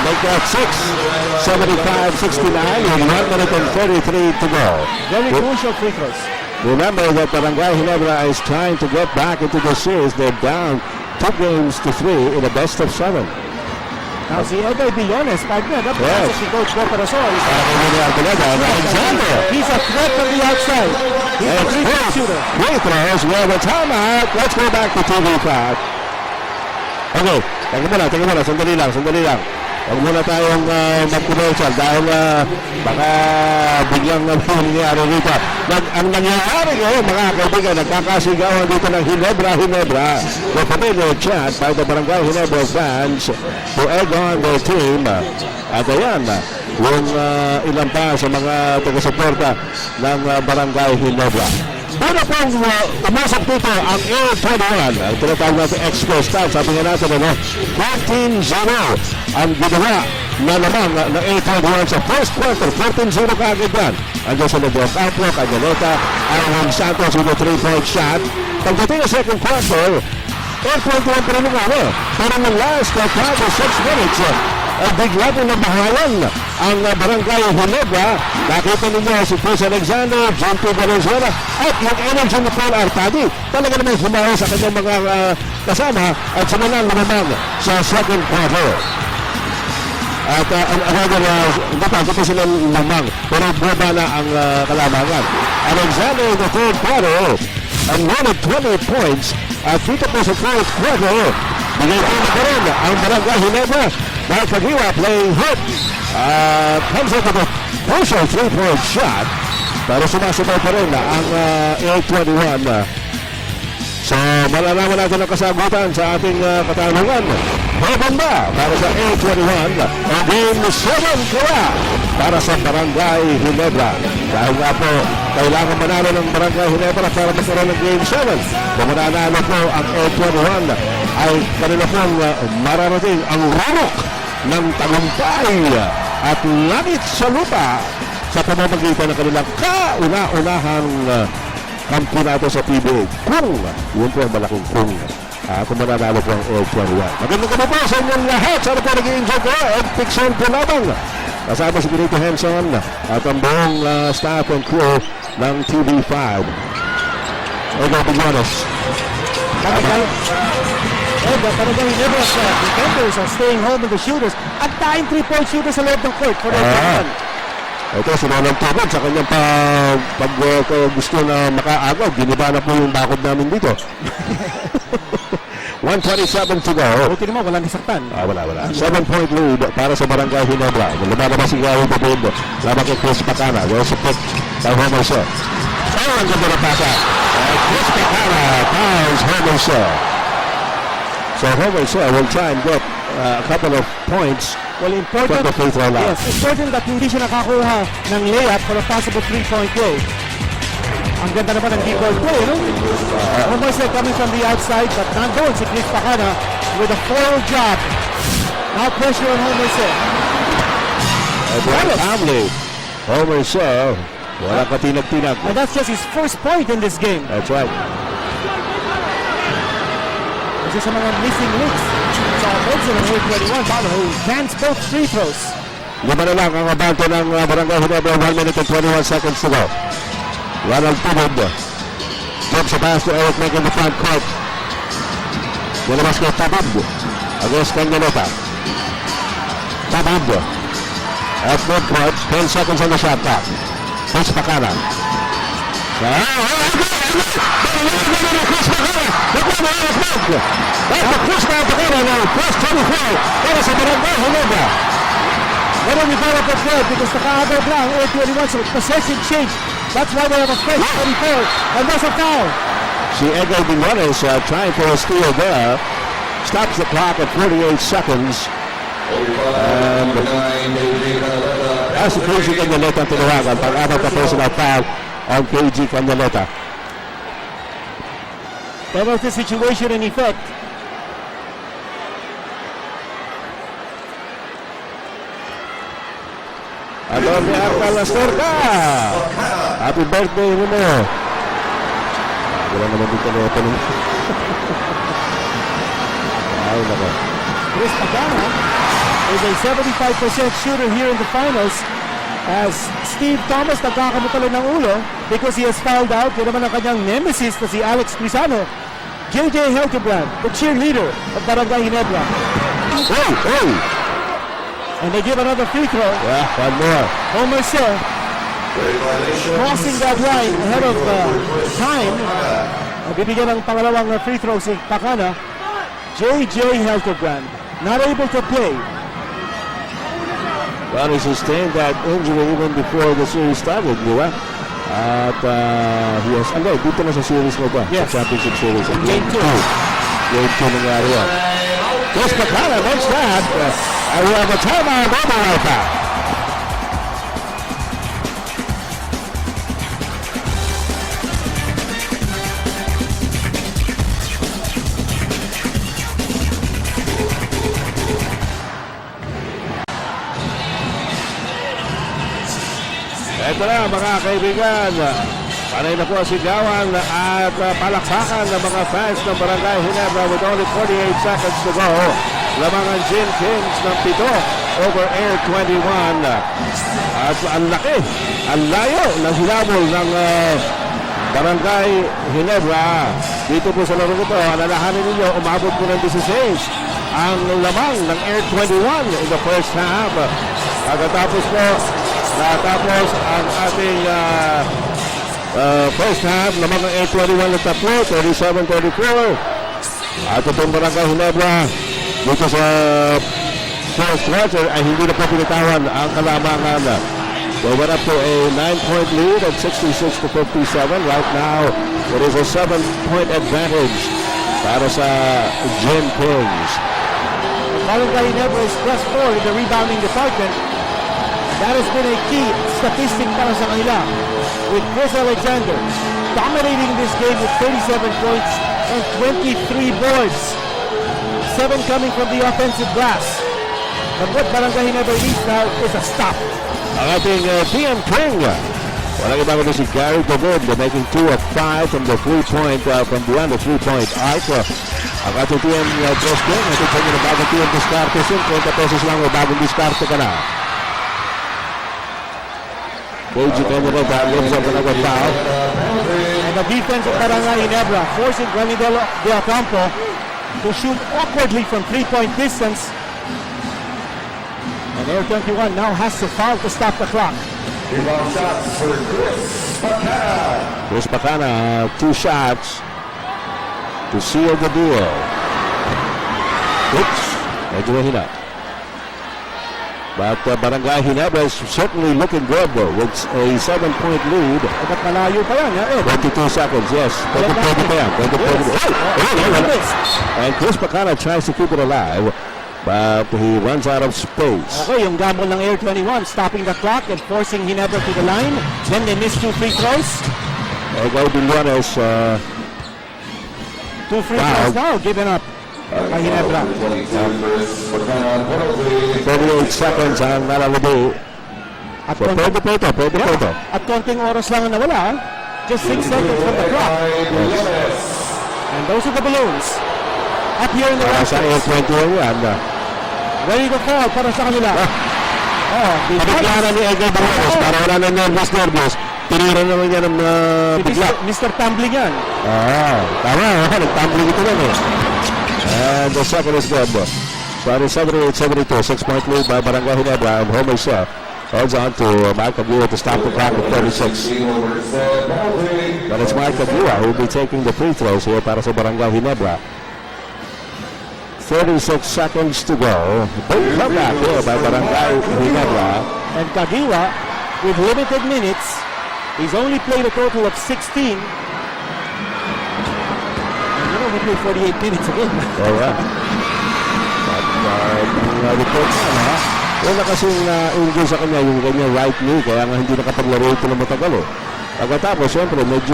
Make that 6. 75-69 with 1 minute and 33 to go. Very crucial free throws. Remember that Barangay Ginebra is trying to get back into the series. They're down 2 games to 3 in a best of 7. Now si Eday Billones, partner, Yes. si Coach Bota Rasol. Alexander. He's a threat from the outside. He's a free shooter. Free throws. Well, the timeout. Let's go back to TV5. Okay, teka muna, sandali lang. Huwag muna tayong mag-commercial dahil baka biglang nangyari rito. Ang nangyayari ngayon, mga kaibigan, nagkakasigawan dito ng Ginebra. The familiar chant by the Barangay Ginebra fans to egg on their team. At ayan, yung ilan pa sa mga taga-suporta ng Barangay Ginebra. Una pong umasok dito ang Air21. Ang tinatawag natin extra start. Sabi nga natin, 14-0 ang ginawa na naman ng Air21 sa first quarter. 14-0 kaagad yan. Andiyan sa Lebron Outlook, Angeleta, Aaron Santos with a 3-point shot. Pagdating ng second quarter, Air21 pa rin nga. Pero ng last 5 or 6 minutes, bigla po nabahayan ang Barangay Ginebra. Nakita ninyo si Chris Alexander, Junti Valenzuela, at yung energy ni Paul Artadi. Talaga naman humawa sa kanyang mga kasama at simulan naman sa second quarter. At hindi pa sila lamang, pero baba na ang kalamangan. Alexander in the third quarter and wanted 20 points at dito po sa fourth quarter. Bigay po na rin ang Barangay Ginebra. Mark Aguila playing hit. Comes up with a crucial 3-point shot. Pero sumasabay pa rin ang Air21 So, malalaman natin ang kasagutan sa ating katanungan. Habang ba para sa Air21 o Game 7 kaya para sa Barangay Ginebra? Dahil nga po, kailangan manalo ng Barangay Ginebra para magkaroon ng Game 7. Kung mananalo po ang Air21 ay kanila pong mararating ang rumok ng tagumpay at langit sa lupa sa pamamagitan ng kanilang kauna-unahang kampiyonato sa PBA. Kung, yun po ang malaking kung mananalo po ang Air21. Magandang gabi po sa inyong lahat. Sana po nag-i-enjoy ko at Pixel po lamang. Kasama si Benito Henson at ang buong staff and crew ng TV5. Edgar Biglanos. Talagang Ginebra's defenders are staying home with the shooters. At tayong 3-point shooters sa loob ng court for Air21. Ito, sinunang tubod sa kanyang pag gusto na makaagaw. Giniba na po yung bakod namin dito. 1:27 to go. Buti naman, walang isaktan. Wala. 7-point lead para sa Barangay Ginebra. Lumalabas si Gawin David. Laban kay Chris Pacana. Well support by Homer Shaw. Ang ganda na pasa. Chris Pacana fouls Homer Shaw. So Homer Shaw will try and get a couple of points. Well, important. From the free throw line. Yes, important that hindi siya nakakuha ng layup for a possible 3-point goal. Ang ganda naman ng deep ball play, no? Almost like coming from the outside, but nandun si Chris Pacana with a foul job. Now pressure on Homer Shaw. Family. Homer Shaw. Walang katinag-tinag. And that's just his first point in this game. That's right. Kasi sa mga missing links sa offensive ng Air21, who bans both free throws. Lima na lang ang abante ng Barangay Ginebra. 1 minute and 21 seconds to go. Ronald Tubod. Gives a pass to Eric Meg in the front court. Nilabas kay Tabab. Against Canyaneta. Tabab. At mid-court. 10 seconds on the shot clock. Chris Pacana. Chris Pacana now. First 24. Para sa Barangay Ginebra. Pero develop it good because nakaagaw lang ang Air21, so possession change. That's why they have a fresh 24. And there's a foul. Si Edgar Biglanos trying for a steal there. Stops the clock at 48 seconds. And as the KG Canyaneta tinawagan, pag-apat na personal foul on KG Canyaneta. That was the situation in effect. Adon ni Artal Lasterka. Happy birthday mo. Wala naman dito na ito. Ay, nako. Chris Pacana is a 75% shooter here in the finals as Steve Thomas nagkakamutalo ng ulo because he has fouled out. Yun naman ang kanyang nemesis na si Alex Crisano. JJ Helkebrand, the cheerleader of Barangay Ginebra. Hey! And they give another free throw. Yeah, one more. Homer Shaw crossing that line ahead of time. Bibigyan ng pangalawang free throw si Pacana. JJ Helkebrand not able to play. Well, he sustained that injury even before the series started, di ba? At he has, dito na sa series mo ba? Yes. Sa championship series. Game 2. Game 2 nangyari yan. Chris Pacana makes that. And we have a timeout over right now. Ito na mga kaibigan. Panay na po sigawan at palakpakan ng mga fans ng Barangay Ginebra with only 48 seconds to go. Lamang ang Gin Kings ng 7 over Air21. At ang laki, ang layo ng hilabol ng Barangay Ginebra. Dito po sa laro nito, alalahanin ninyo, umabot po ng 16 ang lamang ng Air21 in the first half. Pagkatapos po, natapos ang ating first half, lamang ng Air21 na tatlo, 37-34. At itong Barangay Ginebra, dito sa first quarter ay hindi na po pinitawan ang kalamangan They went up to a 9-point lead at 66-57. Right now, it is a 7-point advantage para sa Kings. Barangay Ginebra is plus 4 in the rebounding department. That has been a key statistic para sa kanila. With Chris Alexander dominating this game with 37 points and 23 boards. 7 coming from the offensive glass. But what Barangay Ginebra needs now is a stop. Ang ating PM King. Walang iba kundi si Gary David, making 2 of 5 from the 3-point, from beyond the 3-point arc. Ang ating PM Just King, natin sa inyo na bagong PM diskarte sin, 30 pesos lang o bagong diskarte ka na. Page Kenya rin, lives up another foul. And the defense of Barangay Ginebra forcing Granidelo de Ocampo to shoot awkwardly from 3-point distance. And Air21 now has to foul to stop the clock. Chris Bacana, 2 shots to seal the duel. Oops, medyo mahina. But Barangay Ginebra is certainly looking good with a 7-point lead. But malayo pa yan, eh? 22 seconds, yes. 20 pa yan. And Chris Bacana tries to keep it alive, but he runs out of space. Okay, yung gamble ng Air21 stopping the clock and forcing Ginebra to the line. Then they miss 2 free throws. Egay Billones, 2 free throws now given up by Ginebra. 38 seconds ang nalalabay. At So pwede po ito. At konting oras lang ang nawala. Just 6 seconds from the clock. And those are the balloons. Up here in the Para sa rafters. Air21 yan. Ready to fall para sa kanila. Pabiglaran ni Egay Billones para wala na nervous. Tinira naman niya ng bigla. Mr. Tumbling yan. Tama, nag-tumbling ito lang eh. And the second is good. So it is 78-72, 6-point lead by Barangay Ginebra, and Homer Chef holds on to Mark Aguila to stop the clock at 36. But it's Mark Aguila who will be taking the free throws here para sa Barangay Ginebra. 36 seconds to go. Big comeback here by Barangay Ginebra. And Kagiwa, with limited minutes, he's only played a total of 16. He played 48 minutes again. Oh, yeah. But, reports na, wala kasing injury sa kanya yung kanyang right knee, kaya nga hindi nakapaglaro ito ng matagal eh. Pagkatapos, siyempre, medyo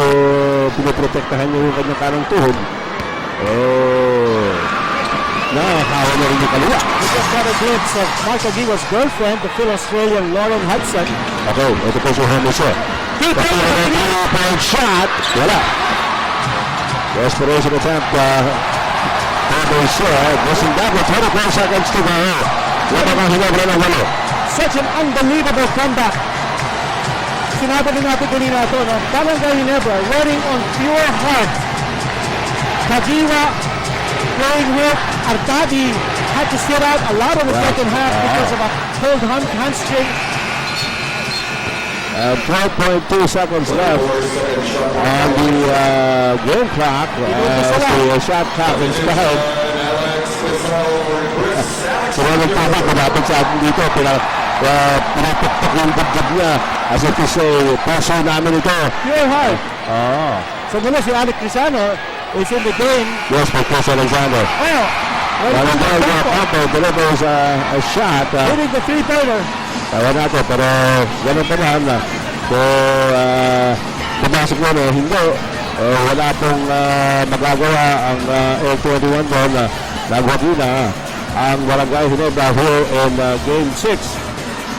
pinoprotektahan niya yung kanyang kanang tuhod. Nakahawa na rin yung kaliwa. We just got a glimpse of Mark Aguila's girlfriend, the Phil-Australian Lauren Hudson. Okay, ito po si Hermes. Three-point shot. Wala. Desperation attempt. Hermes missing that with 24 seconds to go. Wala ka Ginebra ng walo. Such an unbelievable comeback. Sinabi din natin kanina ito, no? Barangay Ginebra running on pure heart. Kagiwa playing with Artadi had to sit out a lot of the second half because of a cold hamstring. 12.2 seconds left on the game clock as the shot clock is held. Sinunod pa ba kumapit sa atin dito, pinapakpak yung dagdag niya as if to say, puso namin ito. Pure heart. So mula si Alec Crisano is in the game. Yes, for Chris Alexander. Barangay Ocampo delivers a shot. Hitting the three-pointer. Tawa natin, pero ganun pa naman na. So, pumasok mo na, hindi. Wala pong magagawa ang Air21 doon na nagwagi na ang Barangay Ginebra here in Game 6.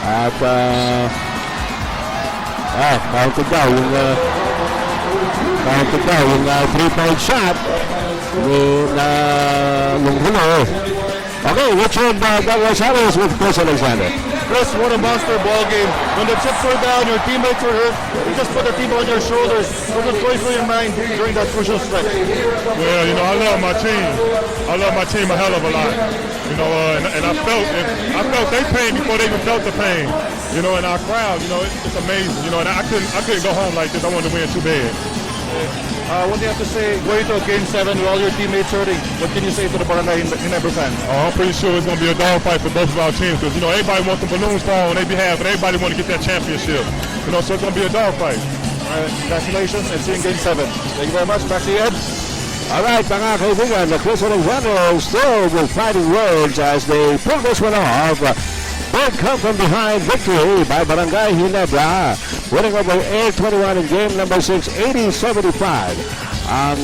At counted daw yung 3-point shot na nung huli. Okay, Richard Douglas Harris with Chris Alexander. Chris, what a monster ball game. When the chips were down, your teammates were hurt. You just put the team on your shoulders. What was going through your mind during that crucial stretch? Well, you know, I love my team. I love my team a hell of a lot. You know, and I felt their pain before they even felt the pain. You know, and our crowd, you know, it's amazing. You know, and I couldn't go home like this. I wanted to win too bad. What do you have to say going to Game 7 with all your teammates hurting? What can you say to the Barangay Ginebra fans? I'm pretty sure it's going to be a dogfight for both of our teams because, everybody wants the balloons fall on their behalf, and everybody want to get that championship. So it's going to be a dogfight. All right, congratulations and see you in Game 7. Thank you very much. Back to you, Ed. All right, mga kaibigan, the Chris Alexander still with fighting words as they pull this one off. Big come from behind victory by Barangay Ginebra, winning over Air21 in game number 6, 80-75. Ang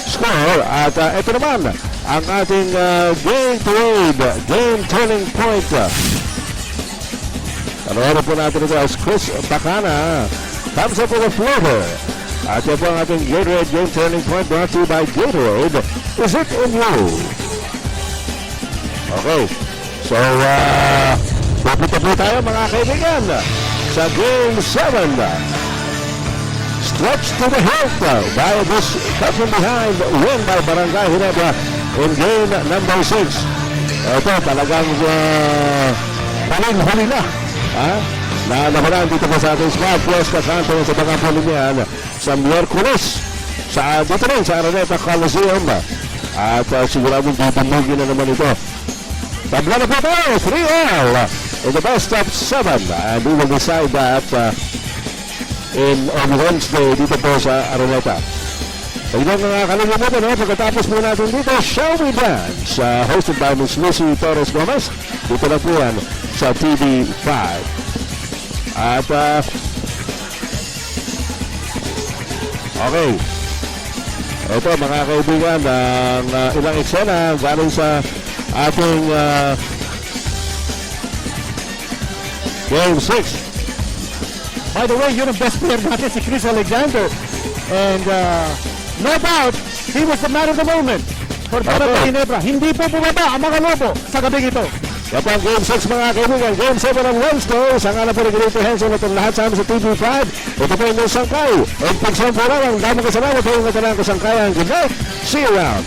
score at ito naman ang ating game turning point. Ano po natin ito as Chris Bacana comes up with a floater. At yan po ang ating Gatorade game turning point brought to you by Gatorade. Is it in you? Okay. So, pupunta po tayo mga kaibigan sa Game 7. Stretch to the hilt by this come from behind win by Barangay Ginebra in game number 6. Ito talagang huli na. Nahulaan dito po sa ating squad. Plus, kasanto sa mga puli niyan sa Miyerkules. Dito rin sa Araneta Coliseum. At siguradong dudumugin na naman ito. Tabla na po tayo, 3-all in the best of 7. And we will decide that on Wednesday dito po sa Araneta. Huwag nang nakakalimutan, pagkatapos po natin dito, Shall We Dance, hosted by Ms. Lucy Torres Gomez. Dito na po yan sa TV5. At, okay. Ito mga kaibigan, ang ilang eksena galing sa ating Game 6. By the way, yun ang best player natin si Chris Alexander. And no doubt, he was the man of the moment for Barangay Ginebra. Hindi po bumaba ang mga lobo sa gabing ito. Yan po ang Game 6 mga kaibigan. Game 7 on Wednesday. Sa nga na po ng Great Henson at lahat sa amin sa TV5. Ito po yung sangkay. And pagsampo lang ang damang kasama. Ito yung natanang kasangkayan. Good night. See you around.